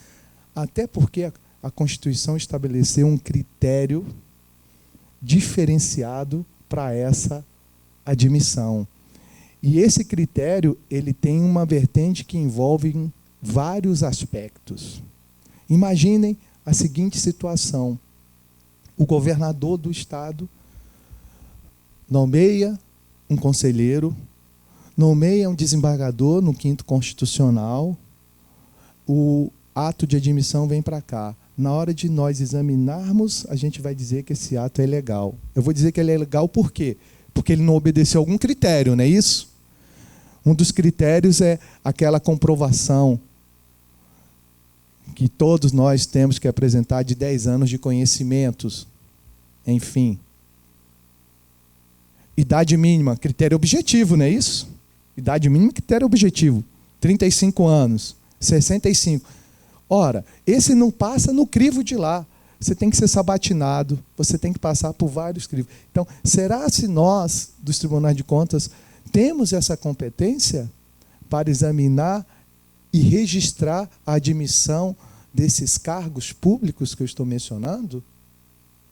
Até porque a Constituição estabeleceu um critério diferenciado para essa admissão. E esse critério, ele tem uma vertente que envolve vários aspectos. Imaginem a seguinte situação: o governador do estado nomeia um conselheiro, nomeia um desembargador no 5º constitucional, o ato de admissão vem para cá. Na hora de nós examinarmos, a gente vai dizer que esse ato é legal. Eu vou dizer que ele é legal por quê? Porque ele não obedeceu a algum critério, não é isso? Um dos critérios é aquela comprovação que todos nós temos que apresentar de 10 anos de conhecimentos. Enfim. Idade mínima, critério objetivo, não é isso? Idade mínima, critério objetivo. 35 anos, 65. Ora, esse não passa no crivo de lá. Você tem que ser sabatinado, você tem que passar por vários crivos. Então, será se nós, dos tribunais de contas, temos essa competência para examinar e registrar a admissão desses cargos públicos que eu estou mencionando?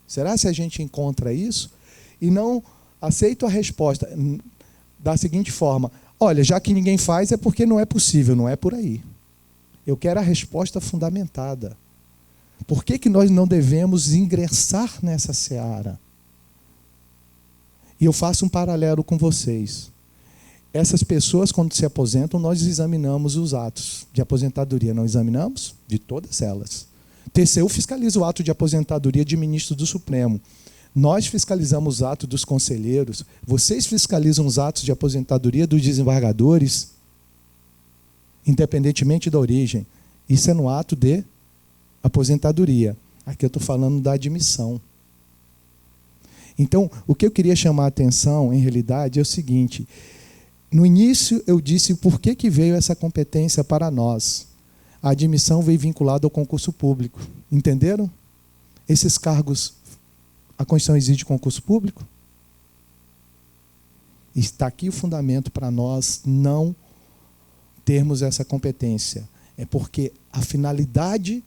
Será se a gente encontra isso? E não aceito a resposta da seguinte forma: olha, já que ninguém faz é porque não é possível, não é por aí. Eu quero a resposta fundamentada. Por que nós não devemos ingressar nessa seara? E eu faço um paralelo com vocês. Essas pessoas, quando se aposentam, nós examinamos os atos de aposentadoria. Não examinamos? De todas elas. TCU fiscaliza o ato de aposentadoria de ministro do Supremo. Nós fiscalizamos os atos dos conselheiros. Vocês fiscalizam os atos de aposentadoria dos desembargadores, independentemente da origem. Isso é no ato de aposentadoria. Aqui eu estou falando da admissão. Então, o que eu queria chamar a atenção, em realidade, é o seguinte: no início eu disse por que veio essa competência para nós. A admissão veio vinculada ao concurso público. Entenderam? Esses cargos, a Constituição exige concurso público? Está aqui o fundamento para nós não termos essa competência. É porque a finalidade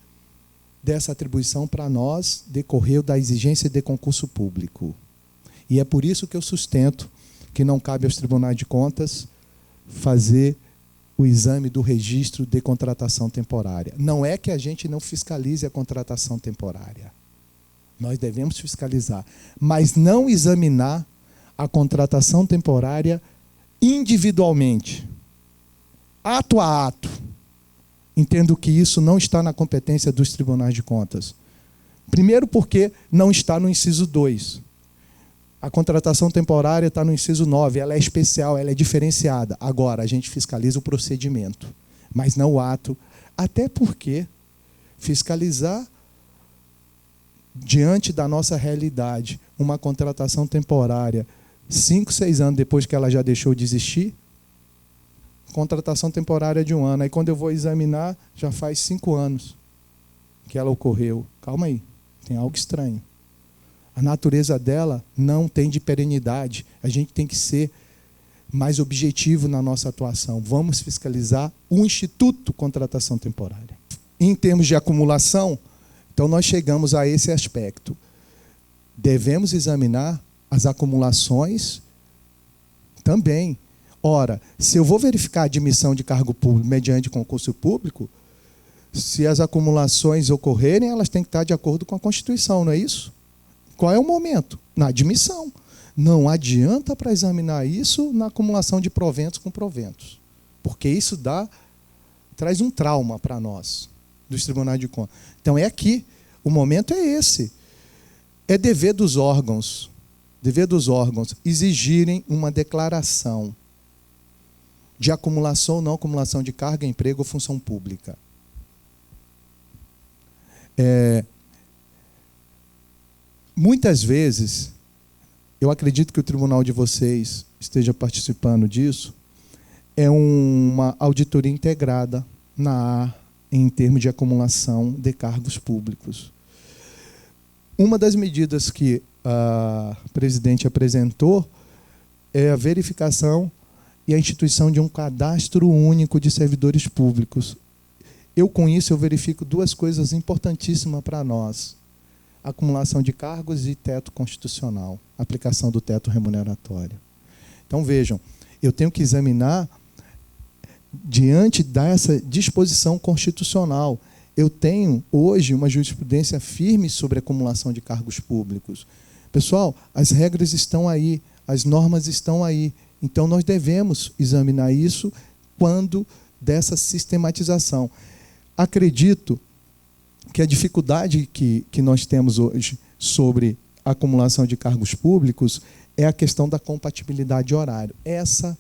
dessa atribuição para nós decorreu da exigência de concurso público. E é por isso que eu sustento que não cabe aos tribunais de contas fazer o exame do registro de contratação temporária. Não é que a gente não fiscalize a contratação temporária. Nós devemos fiscalizar, mas não examinar a contratação temporária individualmente, ato a ato. Entendo que isso não está na competência dos tribunais de contas. Primeiro porque não está no inciso 2. A contratação temporária está no inciso 9, ela é especial, ela é diferenciada. Agora, a gente fiscaliza o procedimento, mas não o ato. Até porque fiscalizar, diante da nossa realidade, uma contratação temporária, 5, 6 anos depois que ela já deixou de existir, contratação temporária de 1 ano. Aí quando eu vou examinar, já faz 5 anos que ela ocorreu. Calma aí, tem algo estranho. A natureza dela não tem de perenidade. A gente tem que ser mais objetivo na nossa atuação. Vamos fiscalizar o Instituto Contratação Temporária. Em termos de acumulação, então nós chegamos a esse aspecto. Devemos examinar as acumulações também. Ora, se eu vou verificar a admissão de cargo público mediante concurso público, se as acumulações ocorrerem, elas têm que estar de acordo com a Constituição, não é isso? Qual é o momento? Na admissão. Não adianta para examinar isso na acumulação de proventos com proventos, porque isso traz um trauma para nós, dos tribunais de contas. Então é aqui, o momento é esse. É dever dos órgãos exigirem uma declaração de acumulação ou não acumulação de carga, emprego ou função pública. Muitas vezes, eu acredito que o tribunal de vocês esteja participando disso, é uma auditoria integrada em termos de acumulação de cargos públicos. Uma das medidas que a presidente apresentou é a verificação e a instituição de um cadastro único de servidores públicos. Com isso, eu verifico 2 coisas importantíssimas para nós: acumulação de cargos e teto constitucional, aplicação do teto remuneratório. Então, vejam, eu tenho que examinar diante dessa disposição constitucional. Eu tenho, hoje, uma jurisprudência firme sobre a acumulação de cargos públicos. Pessoal, as regras estão aí, as normas estão aí. Então, nós devemos examinar isso quando dessa sistematização. Acredito que a dificuldade que nós temos hoje sobre a acumulação de cargos públicos é a questão da compatibilidade de horário. Essa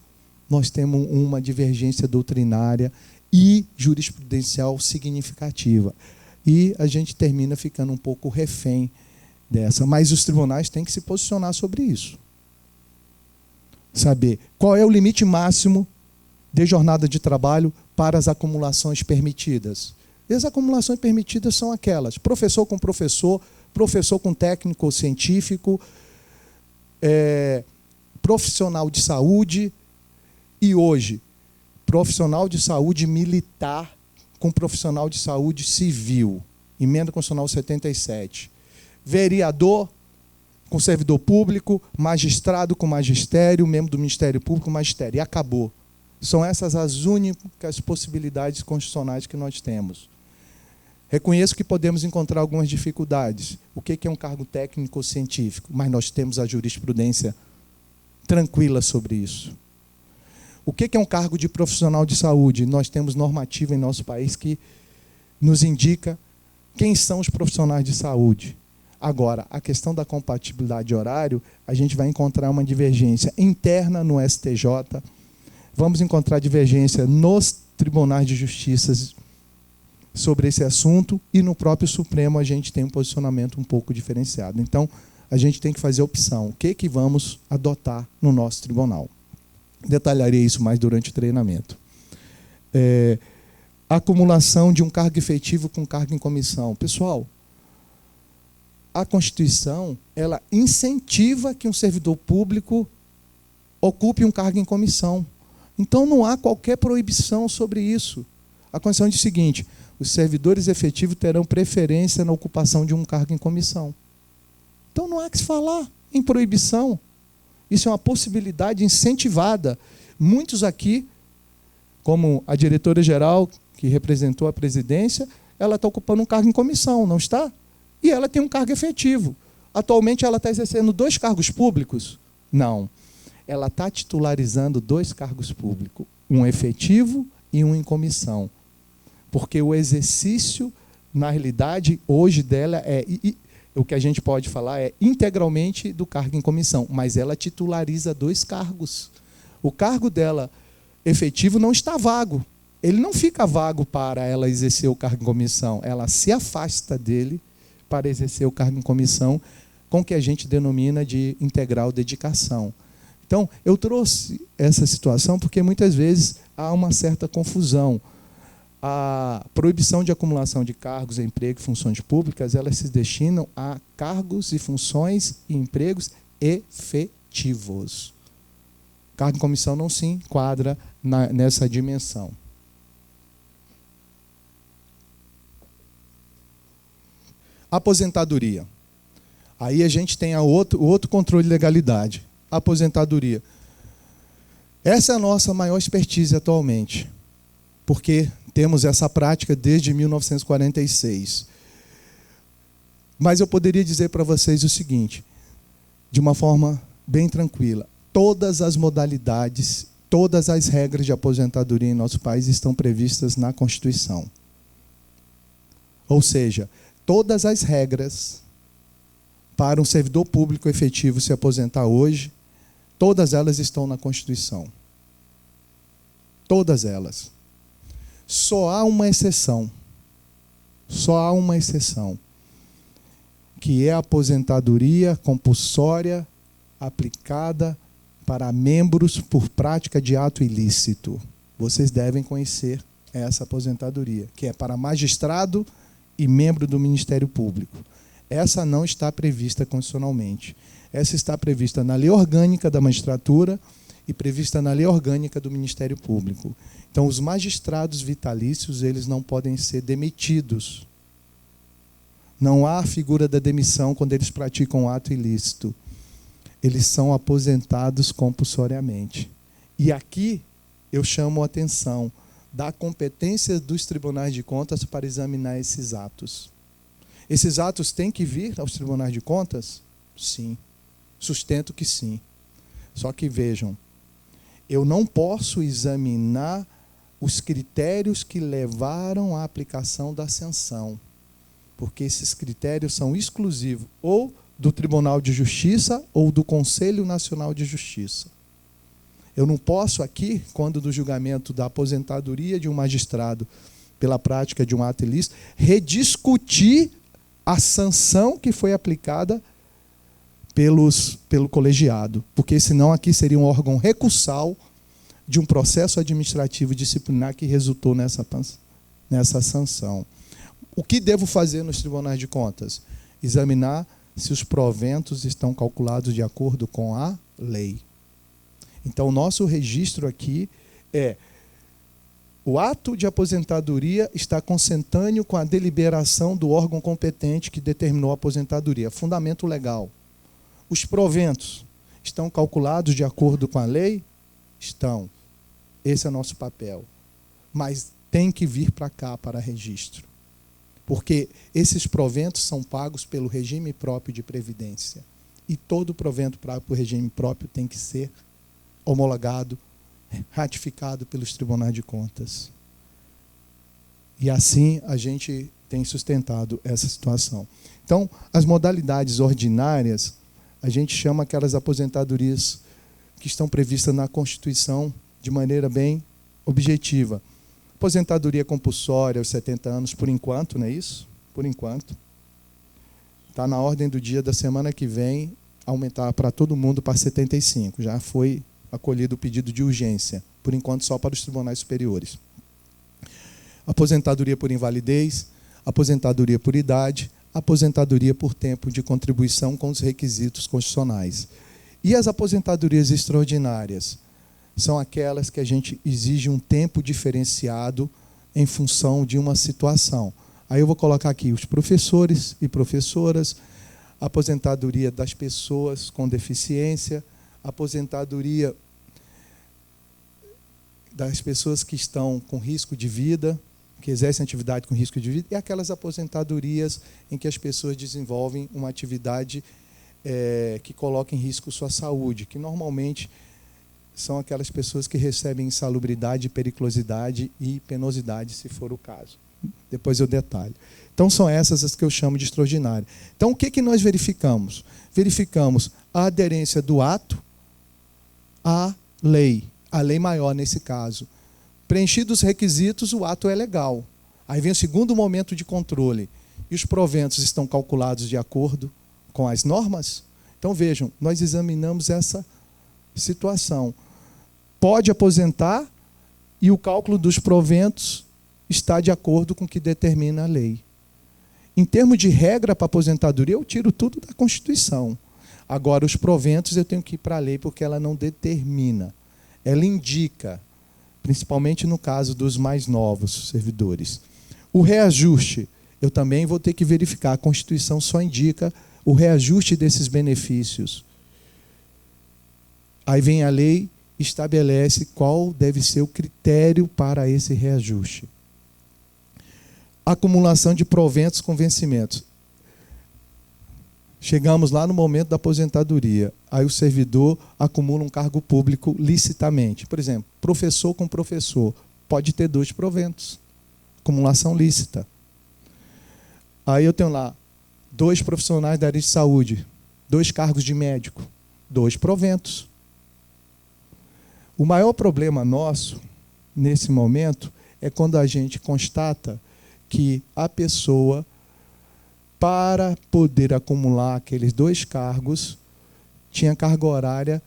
nós temos uma divergência doutrinária e jurisprudencial significativa. E a gente termina ficando um pouco refém dessa. Mas os tribunais têm que se posicionar sobre isso. Saber qual é o limite máximo de jornada de trabalho para as acumulações permitidas. E as acumulações permitidas são aquelas: professor com técnico ou científico, profissional de saúde e, hoje, profissional de saúde militar com profissional de saúde civil. Emenda Constitucional 77. Vereador com servidor público, magistrado com magistério, membro do Ministério Público com magistério. E acabou. São essas as únicas possibilidades constitucionais que nós temos. Reconheço que podemos encontrar algumas dificuldades. O que é um cargo técnico ou científico? Mas nós temos a jurisprudência tranquila sobre isso. O que é um cargo de profissional de saúde? Nós temos normativa em nosso país que nos indica quem são os profissionais de saúde. Agora, a questão da compatibilidade de horário, a gente vai encontrar uma divergência interna no STJ, vamos encontrar divergência nos tribunais de justiça sobre esse assunto, e no próprio Supremo a gente tem um posicionamento um pouco diferenciado. Então, a gente tem que fazer a opção. O que vamos adotar no nosso tribunal? Detalharei isso mais durante o treinamento. Acumulação de um cargo efetivo com cargo em comissão. Pessoal, a Constituição, ela incentiva que um servidor público ocupe um cargo em comissão. Então, não há qualquer proibição sobre isso. A Constituição diz o seguinte: os servidores efetivos terão preferência na ocupação de um cargo em comissão. Então, não há que se falar em proibição. Isso é uma possibilidade incentivada. Muitos aqui, como a diretora-geral, que representou a presidência, ela está ocupando um cargo em comissão, não está? e ela tem um cargo efetivo. Atualmente ela está exercendo 2 cargos públicos? Não. Ela está titularizando 2 cargos públicos, um efetivo e um em comissão. Porque o exercício, na realidade, hoje dela o que a gente pode falar é integralmente do cargo em comissão, mas ela titulariza 2 cargos. O cargo dela efetivo não está vago. Ele não fica vago para ela exercer o cargo em comissão. Ela se afasta dele para exercer o cargo em comissão, com o que a gente denomina de integral dedicação. Então, eu trouxe essa situação porque muitas vezes há uma certa confusão. A proibição de acumulação de cargos, emprego e funções públicas, elas se destinam a cargos e funções e empregos efetivos. Cargo em comissão não se enquadra nessa dimensão. Aposentadoria. Aí a gente tem o outro controle de legalidade. Aposentadoria. Essa é a nossa maior expertise atualmente, porque temos essa prática desde 1946. Mas eu poderia dizer para vocês o seguinte, de uma forma bem tranquila: todas as modalidades, todas as regras de aposentadoria em nosso país estão previstas na Constituição. Ou seja, todas as regras para um servidor público efetivo se aposentar hoje, todas elas estão na Constituição. Todas elas. Só há uma exceção. Só há uma exceção. Que é a aposentadoria compulsória aplicada para membros por prática de ato ilícito. Vocês devem conhecer essa aposentadoria, que é para magistrado e membro do Ministério Público. Essa não está prevista constitucionalmente. Essa está prevista na Lei Orgânica da Magistratura e prevista na Lei Orgânica do Ministério Público. Então, os magistrados vitalícios, eles não podem ser demitidos. Não há a figura da demissão quando eles praticam um ato ilícito. Eles são aposentados compulsoriamente. E aqui eu chamo a atenção da competência dos tribunais de contas para examinar esses atos. Esses atos têm que vir aos tribunais de contas? Sim. Sustento que sim. Só que vejam, eu não posso examinar os critérios que levaram à aplicação da sanção, porque esses critérios são exclusivos ou do Tribunal de Justiça ou do Conselho Nacional de Justiça. Eu não posso aqui, quando do julgamento da aposentadoria de um magistrado pela prática de um ato ilícito, rediscutir a sanção que foi aplicada pelo colegiado, porque senão aqui seria um órgão recursal de um processo administrativo disciplinar que resultou nessa sanção. O que devo fazer nos tribunais de contas? Examinar se os proventos estão calculados de acordo com a lei. Então, o nosso registro aqui é: o ato de aposentadoria está consentâneo com a deliberação do órgão competente que determinou a aposentadoria. Fundamento legal. Os proventos estão calculados de acordo com a lei? Estão. Esse é o nosso papel. Mas tem que vir para cá para registro. Porque esses proventos são pagos pelo regime próprio de previdência. E todo provento para o regime próprio tem que ser homologado, ratificado pelos tribunais de contas. E assim a gente tem sustentado essa situação. Então, as modalidades ordinárias, a gente chama aquelas aposentadorias que estão previstas na Constituição de maneira bem objetiva. Aposentadoria compulsória aos 70 anos, por enquanto, não é isso? Por enquanto. Está na ordem do dia da semana que vem aumentar para todo mundo para 75. Já foi acolhido o pedido de urgência, por enquanto só para os tribunais superiores. Aposentadoria por invalidez, aposentadoria por idade, aposentadoria por tempo de contribuição com os requisitos constitucionais. E as aposentadorias extraordinárias? São aquelas que a gente exige um tempo diferenciado em função de uma situação. Aí eu vou colocar aqui os professores e professoras, aposentadoria das pessoas com deficiência, aposentadoria das pessoas que estão com risco de vida, que exercem atividade com risco de vida, e aquelas aposentadorias em que as pessoas desenvolvem uma atividade que coloca em risco sua saúde, que normalmente são aquelas pessoas que recebem insalubridade, periculosidade e penosidade, se for o caso. Depois eu detalho. Então, são essas as que eu chamo de extraordinária. Então, o que nós verificamos? Verificamos a aderência do ato à lei, a lei maior nesse caso. Preenchidos os requisitos, o ato é legal. Aí vem o segundo momento de controle. E os proventos estão calculados de acordo com as normas? Então, vejam, nós examinamos essa situação. Pode aposentar e o cálculo dos proventos está de acordo com o que determina a lei. Em termos de regra para aposentadoria, eu tiro tudo da Constituição. Agora, os proventos eu tenho que ir para a lei porque ela não determina. Ela indica, principalmente no caso dos mais novos servidores. O reajuste, eu também vou ter que verificar. A Constituição só indica o reajuste desses benefícios. Aí vem a lei e estabelece qual deve ser o critério para esse reajuste. Acumulação de proventos com vencimentos. Chegamos lá no momento da aposentadoria. Aí o servidor acumula um cargo público licitamente. Por exemplo, professor com professor. Pode ter 2 proventos. Acumulação lícita. Aí eu tenho lá 2 profissionais da área de saúde. 2 cargos de médico. 2 proventos. O maior problema nosso, nesse momento, é quando a gente constata que a pessoa, para poder acumular aqueles 2 cargos, tinha carga horária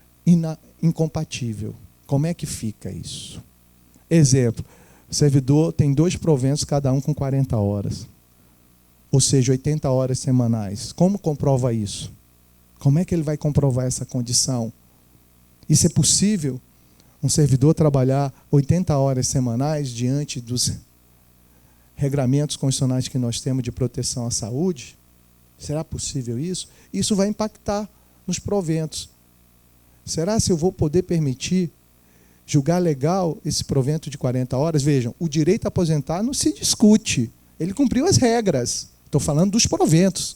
incompatível. Como é que fica isso? Exemplo, o servidor tem 2 proventos, cada um com 40 horas. Ou seja, 80 horas semanais. Como comprova isso? Como é que ele vai comprovar essa condição? Isso é possível? Um servidor trabalhar 80 horas semanais diante dos regramentos constitucionais que nós temos de proteção à saúde? Será possível isso? Isso vai impactar nos proventos. Será se eu vou poder permitir, julgar legal esse provento de 40 horas? Vejam, o direito a aposentar não se discute. Ele cumpriu as regras. Estou falando dos proventos.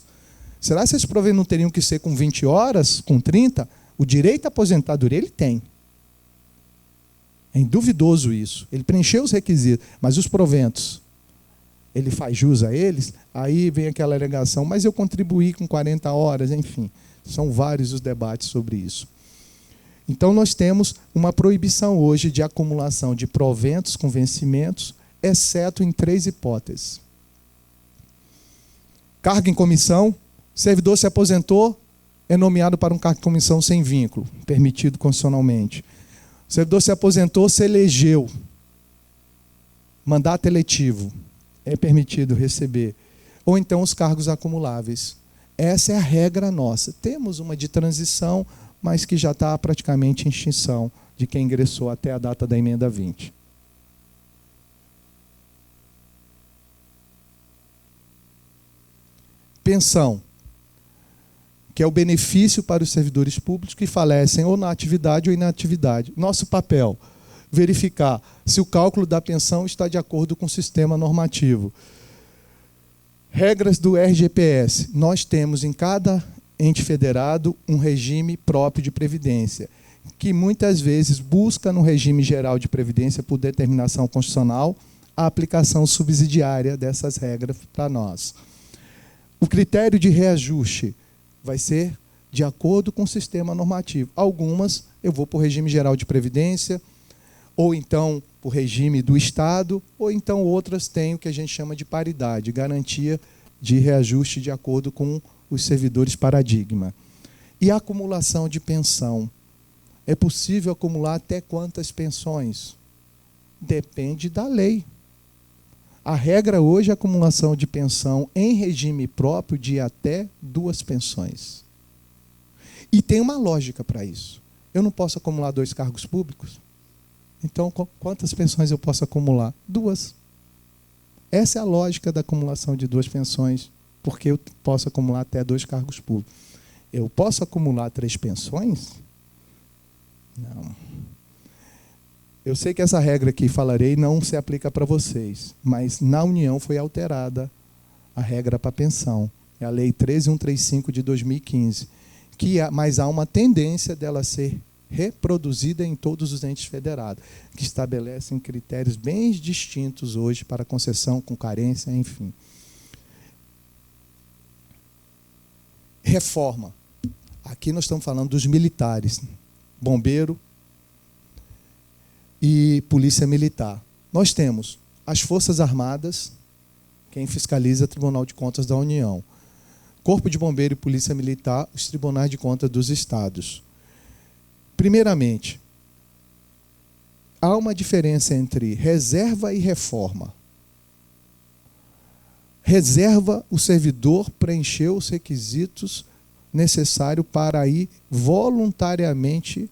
Será se esses proventos não teriam que ser com 20 horas, com 30? O direito à aposentadoria ele tem. É duvidoso isso. Ele preencheu os requisitos, mas os proventos, ele faz jus a eles? Aí vem aquela alegação, mas eu contribuí com 40 horas, enfim. São vários os debates sobre isso. Então, nós temos uma proibição hoje de acumulação de proventos com vencimentos, exceto em 3 hipóteses. Cargo em comissão, servidor se aposentou, é nomeado para um cargo em comissão sem vínculo, permitido constitucionalmente. O servidor se aposentou, se elegeu. Mandato eletivo. É permitido receber. Ou então os cargos acumuláveis. Essa é a regra nossa. Temos uma de transição, mas que já está praticamente em extinção de quem ingressou até a data da emenda 20. Pensão, que é o benefício para os servidores públicos que falecem ou na atividade ou inatividade. Nosso papel, verificar se o cálculo da pensão está de acordo com o sistema normativo. Regras do RGPS. Nós temos em cada ente federado um regime próprio de previdência, que muitas vezes busca no regime geral de previdência, por determinação constitucional, a aplicação subsidiária dessas regras para nós. O critério de reajuste vai ser de acordo com o sistema normativo. Algumas eu vou para o regime geral de previdência, ou então para o regime do Estado, ou então outras têm o que a gente chama de paridade, garantia de reajuste de acordo com os servidores paradigma. E a acumulação de pensão. É possível acumular até quantas pensões? Depende da lei. A regra hoje é a acumulação de pensão em regime próprio de até 2 pensões. E tem uma lógica para isso. Eu não posso acumular 2 cargos públicos? Então, quantas pensões eu posso acumular? 2. Essa é a lógica da acumulação de 2 pensões, porque eu posso acumular até 2 cargos públicos. Eu posso acumular 3 pensões? Não. Eu sei que essa regra que falarei não se aplica para vocês, mas na União foi alterada a regra para pensão. É a Lei 13.135 de 2015, mas há uma tendência dela ser reproduzida em todos os entes federados, que estabelecem critérios bem distintos hoje para concessão, com carência, enfim. Reforma. Aqui nós estamos falando dos militares, bombeiro e polícia militar. Nós temos as Forças Armadas, quem fiscaliza é o Tribunal de Contas da União. Corpo de Bombeiro e Polícia Militar, os Tribunais de Contas dos Estados. Primeiramente, há uma diferença entre reserva e reforma. Reserva, o servidor preencheu os requisitos necessários para ir voluntariamente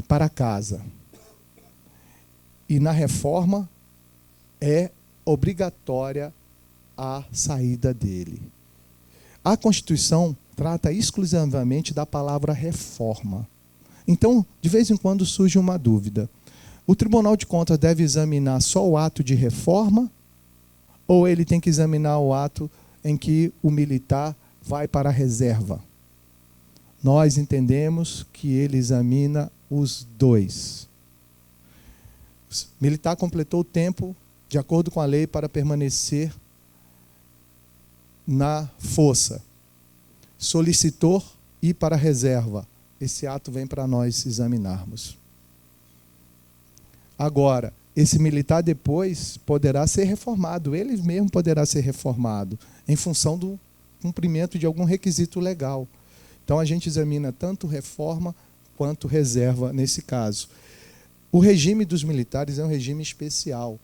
para casa. E na reforma é obrigatória a saída dele. A Constituição trata exclusivamente da palavra reforma. Então, de vez em quando surge uma dúvida. O Tribunal de Contas deve examinar só o ato de reforma ou ele tem que examinar o ato em que o militar vai para a reserva? Nós entendemos que ele examina os dois. O militar completou o tempo de acordo com a lei para permanecer na força. Solicitou ir para a reserva. Esse ato vem para nós examinarmos. Agora, esse militar depois poderá ser reformado, ele mesmo poderá ser reformado, em função do cumprimento de algum requisito legal. Então, a gente examina tanto reforma quanto reserva nesse caso. O regime dos militares é um regime especial.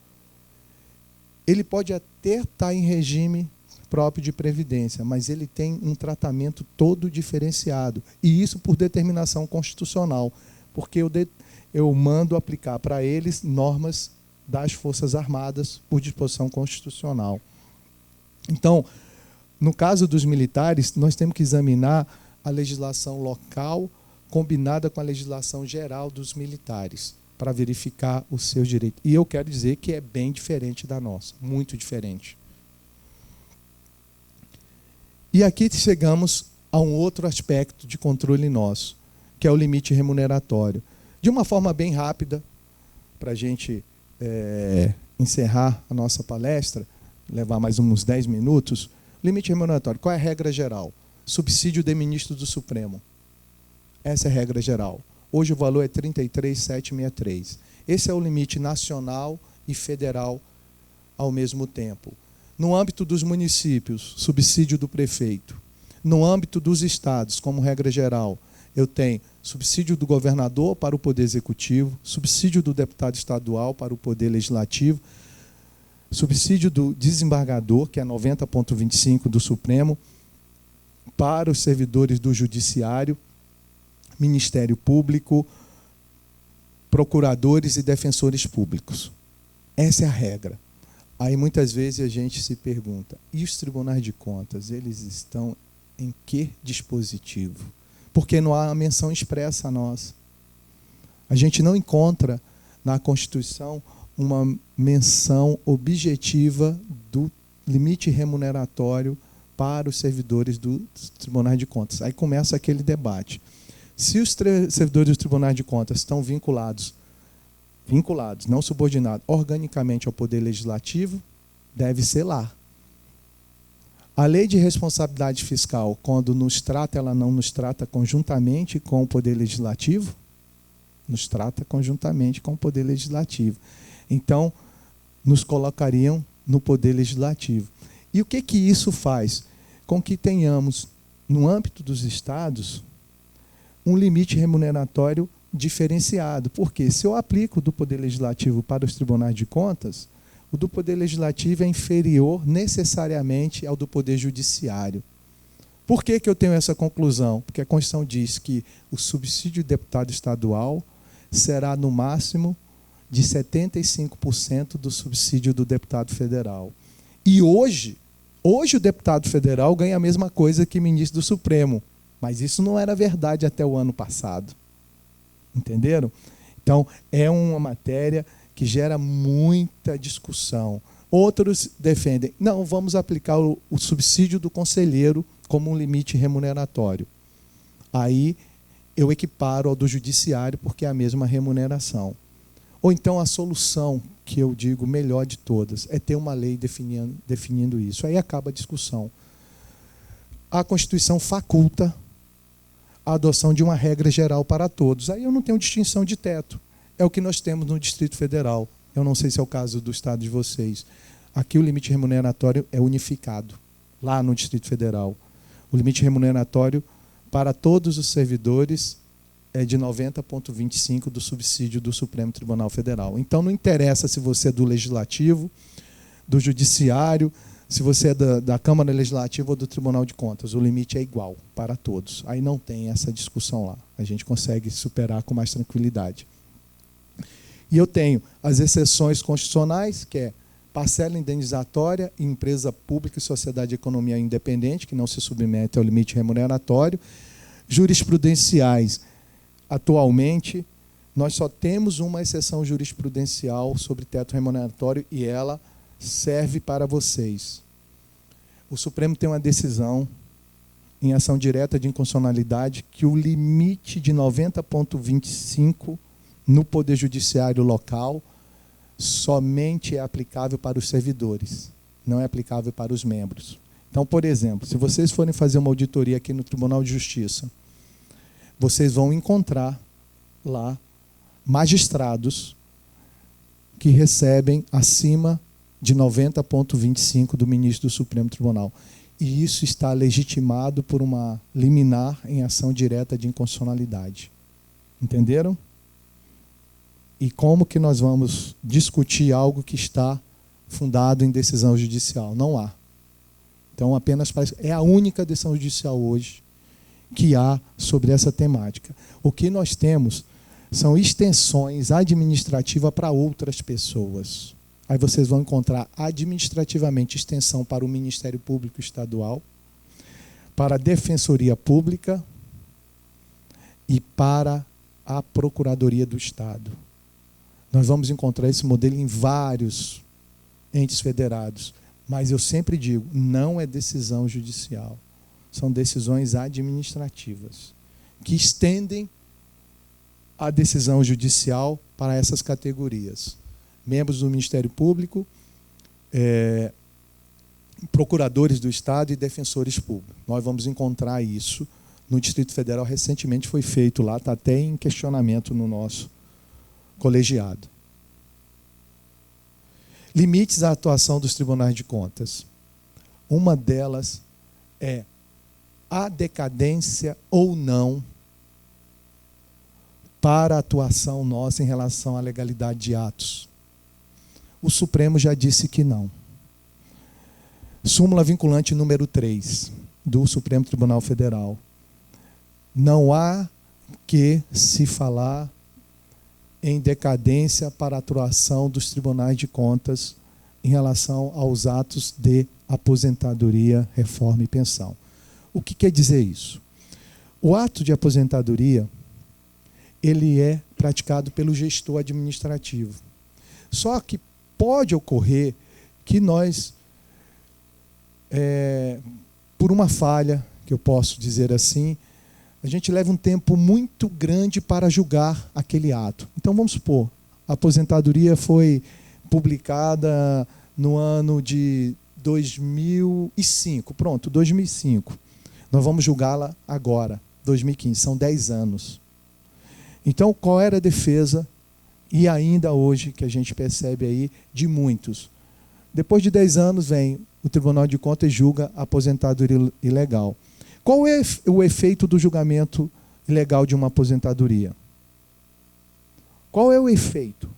Ele pode até estar em regime próprio de previdência, mas ele tem um tratamento todo diferenciado. E isso por determinação constitucional, porque eu mando aplicar para eles normas das Forças Armadas por disposição constitucional. Então, no caso dos militares, nós temos que examinar a legislação local combinada com a legislação geral dos militares, para verificar os seus direitos. E eu quero dizer que é bem diferente da nossa, muito diferente. E aqui chegamos a um outro aspecto de controle nosso, que é o limite remuneratório. De uma forma bem rápida, para a gente encerrar a nossa palestra, levar mais uns 10 minutos, limite remuneratório. Qual é a regra geral? Subsídio de ministro do Supremo. Essa é a regra geral. Hoje o valor é 33.763. Esse é o limite nacional e federal ao mesmo tempo. No âmbito dos municípios, subsídio do prefeito. No âmbito dos estados, como regra geral, eu tenho subsídio do governador para o Poder Executivo, subsídio do deputado estadual para o Poder Legislativo, subsídio do desembargador, que é 90,25 do Supremo, para os servidores do Judiciário, Ministério Público, procuradores e defensores públicos. Essa é a regra. Aí muitas vezes a gente se pergunta, e os tribunais de contas, eles estão em que dispositivo? Porque não há uma menção expressa a nós. A gente não encontra na Constituição uma menção objetiva do limite remuneratório para os servidores dos tribunais de contas. Aí começa aquele debate. Se os servidores dos tribunais de contas estão vinculados, não subordinados, organicamente ao Poder Legislativo, deve ser lá. A lei de responsabilidade fiscal, quando nos trata, ela não nos trata conjuntamente com o Poder Legislativo? Nos trata conjuntamente com o Poder Legislativo. Então, nos colocariam no Poder Legislativo. E o que isso faz? Com que tenhamos, no âmbito dos estados, um limite remuneratório diferenciado. Porque se eu aplico o do Poder Legislativo para os tribunais de contas, o do Poder Legislativo é inferior necessariamente ao do Poder Judiciário. Por que eu tenho essa conclusão? Porque a Constituição diz que o subsídio de deputado estadual será no máximo de 75% do subsídio do deputado federal. E hoje o deputado federal ganha a mesma coisa que o ministro do Supremo. Mas isso não era verdade até o ano passado. Entenderam? Então, é uma matéria que gera muita discussão. Outros defendem, não, vamos aplicar o subsídio do conselheiro como um limite remuneratório. Aí eu equiparo ao do judiciário, porque é a mesma remuneração. Ou então a solução, que eu digo melhor de todas, é ter uma lei definindo isso. Aí acaba a discussão. A Constituição faculta a adoção de uma regra geral para todos. Aí eu não tenho distinção de teto. É o que nós temos no Distrito Federal. Eu não sei se é o caso do estado de vocês. Aqui o limite remuneratório é unificado, lá no Distrito Federal. O limite remuneratório para todos os servidores é de 90,25 do subsídio do Supremo Tribunal Federal. Então não interessa se você é do Legislativo, do Judiciário, se você é da Câmara Legislativa ou do Tribunal de Contas. O limite é igual para todos. Aí não tem essa discussão lá. A gente consegue superar com mais tranquilidade. E eu tenho as exceções constitucionais, que é parcela indenizatória em empresa pública e sociedade de economia independente, que não se submete ao limite remuneratório. Jurisprudenciais. Atualmente, nós só temos uma exceção jurisprudencial sobre teto remuneratório e ela serve para vocês. O Supremo tem uma decisão em ação direta de inconstitucionalidade que o limite de 90,25 no Poder Judiciário local somente é aplicável para os servidores, não é aplicável para os membros. Então, por exemplo, se vocês forem fazer uma auditoria aqui no Tribunal de Justiça, vocês vão encontrar lá magistrados que recebem acima de 90,25 do ministro do Supremo Tribunal. E isso está legitimado por uma liminar em ação direta de inconstitucionalidade. Entenderam? E como que nós vamos discutir algo que está fundado em decisão judicial? Não há. Então, apenas é a única decisão judicial hoje que há sobre essa temática. O que nós temos são extensões administrativas para outras pessoas. Aí vocês vão encontrar administrativamente extensão para o Ministério Público Estadual, para a Defensoria Pública e para a Procuradoria do Estado. Nós vamos encontrar esse modelo em vários entes federados. Mas eu sempre digo, não é decisão judicial. São decisões administrativas que estendem a decisão judicial para essas categorias. Membros do Ministério Público, procuradores do Estado e defensores públicos. Nós vamos encontrar isso no Distrito Federal. Recentemente foi feito lá, está até em questionamento no nosso colegiado. Limites à atuação dos tribunais de contas. Uma delas é a decadência ou não para a atuação nossa em relação à legalidade de atos. O Supremo já disse que não. Súmula vinculante número 3 do Supremo Tribunal Federal. Não há que se falar em decadência para a atuação dos tribunais de contas em relação aos atos de aposentadoria, reforma e pensão. O que quer dizer isso? O ato de aposentadoria, ele é praticado pelo gestor administrativo. Só que pode ocorrer que nós, por uma falha, que eu posso dizer assim, a gente leva um tempo muito grande para julgar aquele ato. Então, vamos supor, a aposentadoria foi publicada no ano de 2005. Pronto, 2005. Nós vamos julgá-la agora, 2015. São 10 anos. Então, qual era a defesa? E ainda hoje, que a gente percebe aí, de muitos. Depois de 10 anos, vem o Tribunal de Contas e julga a aposentadoria ilegal. Qual é o efeito do julgamento ilegal de uma aposentadoria? Qual é o efeito?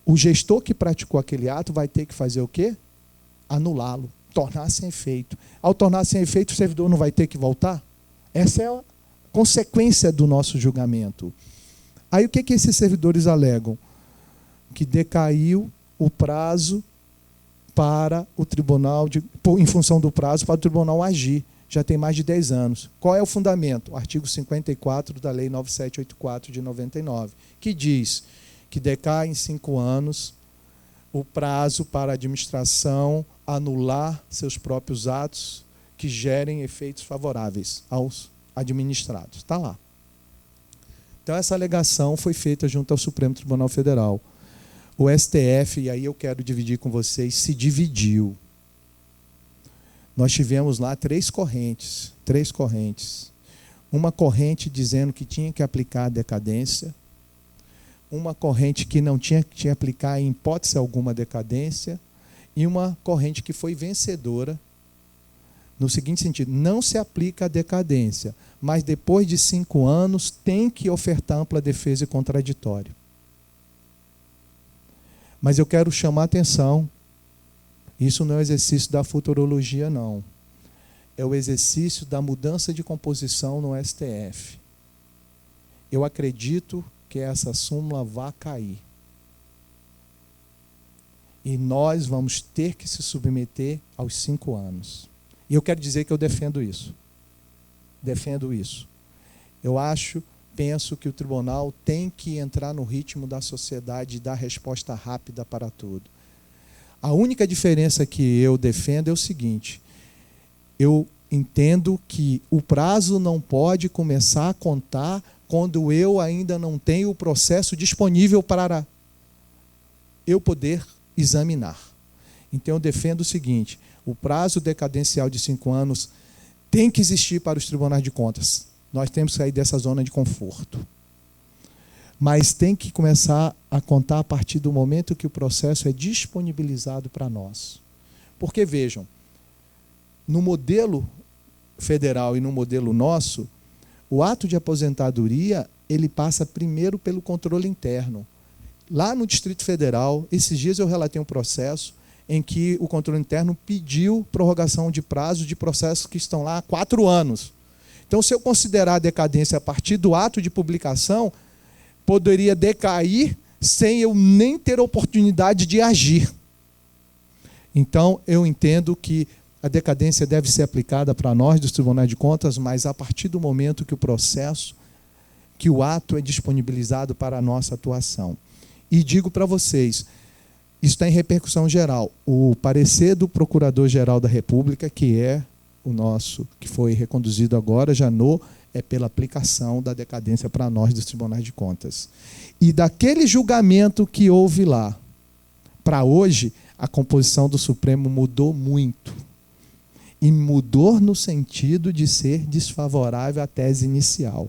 O gestor que praticou aquele ato vai ter que fazer o quê? Anulá-lo, tornar sem efeito. Ao tornar sem efeito, o servidor não vai ter que voltar? Essa é a consequência do nosso julgamento. Aí o que esses servidores alegam? Que decaiu o prazo para o tribunal, em função do prazo, para o tribunal agir. já tem mais de 10 anos. Qual é o fundamento? O artigo 54 da Lei 9784 de 99, que diz que decai em 5 anos o prazo para a administração anular seus próprios atos que gerem efeitos favoráveis aos administrados. Está lá. Então, essa alegação foi feita junto ao Supremo Tribunal Federal. O STF, e aí eu quero dividir com vocês, se dividiu. Nós tivemos lá três correntes. Uma corrente dizendo que tinha que aplicar a decadência, uma corrente que não tinha que aplicar em hipótese alguma a decadência, e uma corrente que foi vencedora, no seguinte sentido: não se aplica a decadência, mas depois de 5 anos tem que ofertar ampla defesa e contraditório. Mas eu quero chamar a atenção, isso não é o exercício da futurologia, não. É o exercício da mudança de composição no STF. Eu acredito que essa súmula vai cair. E nós vamos ter que se submeter aos 5 anos. E eu quero dizer que eu defendo isso. Eu penso que o tribunal tem que entrar no ritmo da sociedade e dar resposta rápida para tudo. A única diferença que eu defendo é o seguinte: eu entendo que o prazo não pode começar a contar quando eu ainda não tenho o processo disponível para eu poder examinar. Então, eu defendo o seguinte: o prazo decadencial de 5 anos tem que existir para os tribunais de contas. Nós temos que sair dessa zona de conforto. Mas tem que começar a contar a partir do momento que o processo é disponibilizado para nós. Porque, vejam, no modelo federal e no modelo nosso, o ato de aposentadoria ele passa primeiro pelo controle interno. Lá no Distrito Federal, esses dias eu relatei um processo em que o controle interno pediu prorrogação de prazo de processos que estão lá há 4 anos. Então, se eu considerar a decadência a partir do ato de publicação, poderia decair sem eu nem ter oportunidade de agir. Então, eu entendo que a decadência deve ser aplicada para nós dos tribunais de contas, mas a partir do momento que o processo, que o ato é disponibilizado para a nossa atuação. E digo para vocês, isso está em repercussão geral. O parecer do Procurador-Geral da República, que é o nosso, que foi reconduzido agora, Janot, é pela aplicação da decadência para nós dos tribunais de contas. E daquele julgamento que houve lá, para hoje, a composição do Supremo mudou muito. E mudou no sentido de ser desfavorável à tese inicial.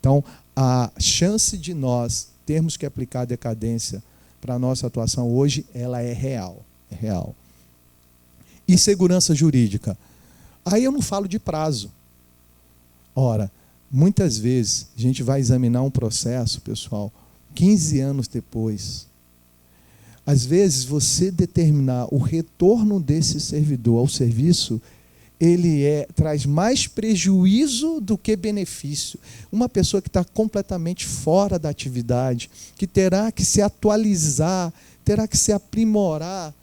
Então, a chance de nós termos que aplicar a decadência para a nossa atuação hoje, ela é real. É real. E segurança jurídica? Aí eu não falo de prazo. Ora, muitas vezes a gente vai examinar um processo, pessoal, 15 anos depois. Às vezes, você determinar o retorno desse servidor ao serviço, ele traz mais prejuízo do que benefício. Uma pessoa que está completamente fora da atividade, que terá que se atualizar, terá que se aprimorar,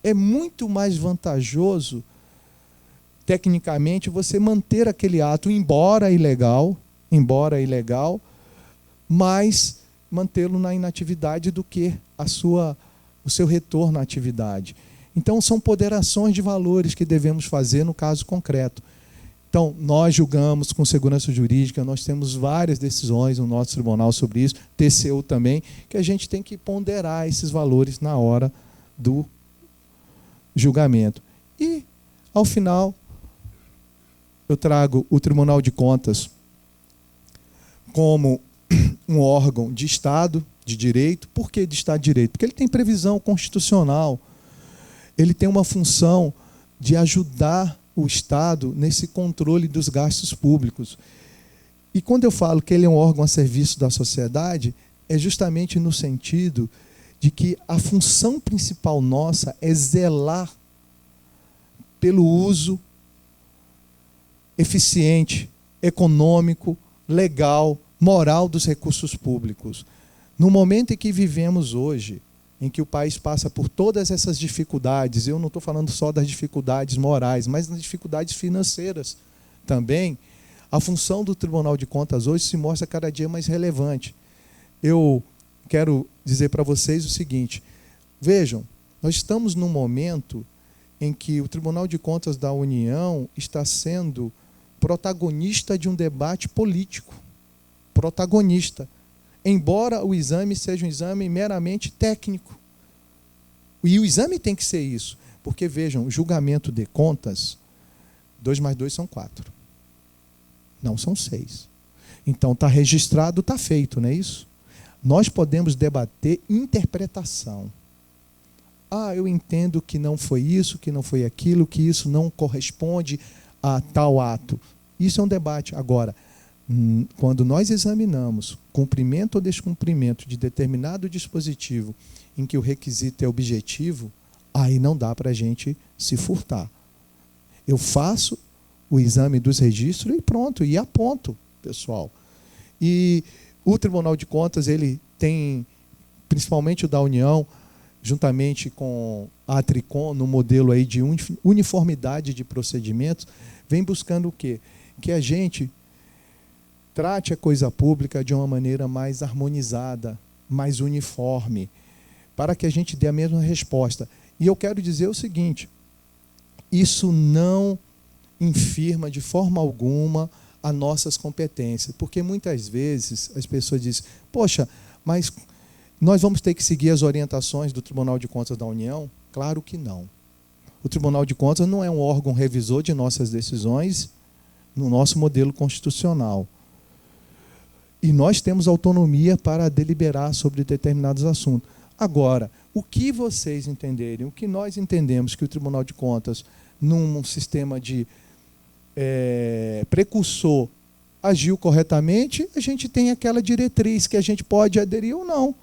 é muito mais vantajoso, tecnicamente, você manter aquele ato, embora ilegal, mas mantê-lo na inatividade do que o seu retorno à atividade. Então, são ponderações de valores que devemos fazer no caso concreto. Então, nós julgamos com segurança jurídica, nós temos várias decisões no nosso tribunal sobre isso, TCU também, que a gente tem que ponderar esses valores na hora do julgamento. E, ao final, eu trago o Tribunal de Contas como um órgão de Estado de Direito. Por que de Estado de Direito? Porque ele tem previsão constitucional, ele tem uma função de ajudar o Estado nesse controle dos gastos públicos. E quando eu falo que ele é um órgão a serviço da sociedade, é justamente no sentido de que a função principal nossa é zelar pelo uso eficiente, econômico, legal, moral dos recursos públicos. No momento em que vivemos hoje, em que o país passa por todas essas dificuldades, eu não estou falando só das dificuldades morais, mas das dificuldades financeiras também, a função do Tribunal de Contas hoje se mostra cada dia mais relevante. Eu quero dizer para vocês o seguinte, vejam, nós estamos num momento em que o Tribunal de Contas da União está sendo protagonista de um debate político. Protagonista. Embora o exame seja um exame meramente técnico. E o exame tem que ser isso. Porque, vejam, o julgamento de contas, 2 mais 2 são 4. Não são 6. Então, está registrado, está feito, não é isso? Nós podemos debater interpretação. Eu entendo que não foi isso, que não foi aquilo, que isso não corresponde a tal ato. Isso é um debate. Agora, quando nós examinamos cumprimento ou descumprimento de determinado dispositivo em que o requisito é objetivo, aí não dá para a gente se furtar. Eu faço o exame dos registros e pronto, e aponto, pessoal. E o Tribunal de Contas, ele tem, principalmente o da União, juntamente com a Tricom, no modelo aí de uniformidade de procedimentos, vem buscando o quê? Que a gente trate a coisa pública de uma maneira mais harmonizada, mais uniforme, para que a gente dê a mesma resposta. E eu quero dizer o seguinte, isso não infirma de forma alguma as nossas competências, porque muitas vezes as pessoas dizem, poxa, mas nós vamos ter que seguir as orientações do Tribunal de Contas da União? Claro que não. O Tribunal de Contas não é um órgão revisor de nossas decisões no nosso modelo constitucional. E nós temos autonomia para deliberar sobre determinados assuntos. Agora, o que vocês entenderem, o que nós entendemos que o Tribunal de Contas, num sistema de precursor, agiu corretamente, a gente tem aquela diretriz que a gente pode aderir ou não.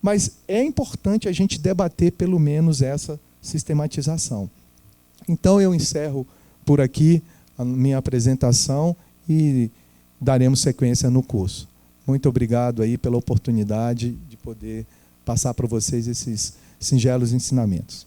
Mas é importante a gente debater pelo menos essa sistematização. Então eu encerro por aqui a minha apresentação e daremos sequência no curso. Muito obrigado aí pela oportunidade de poder passar para vocês esses singelos ensinamentos.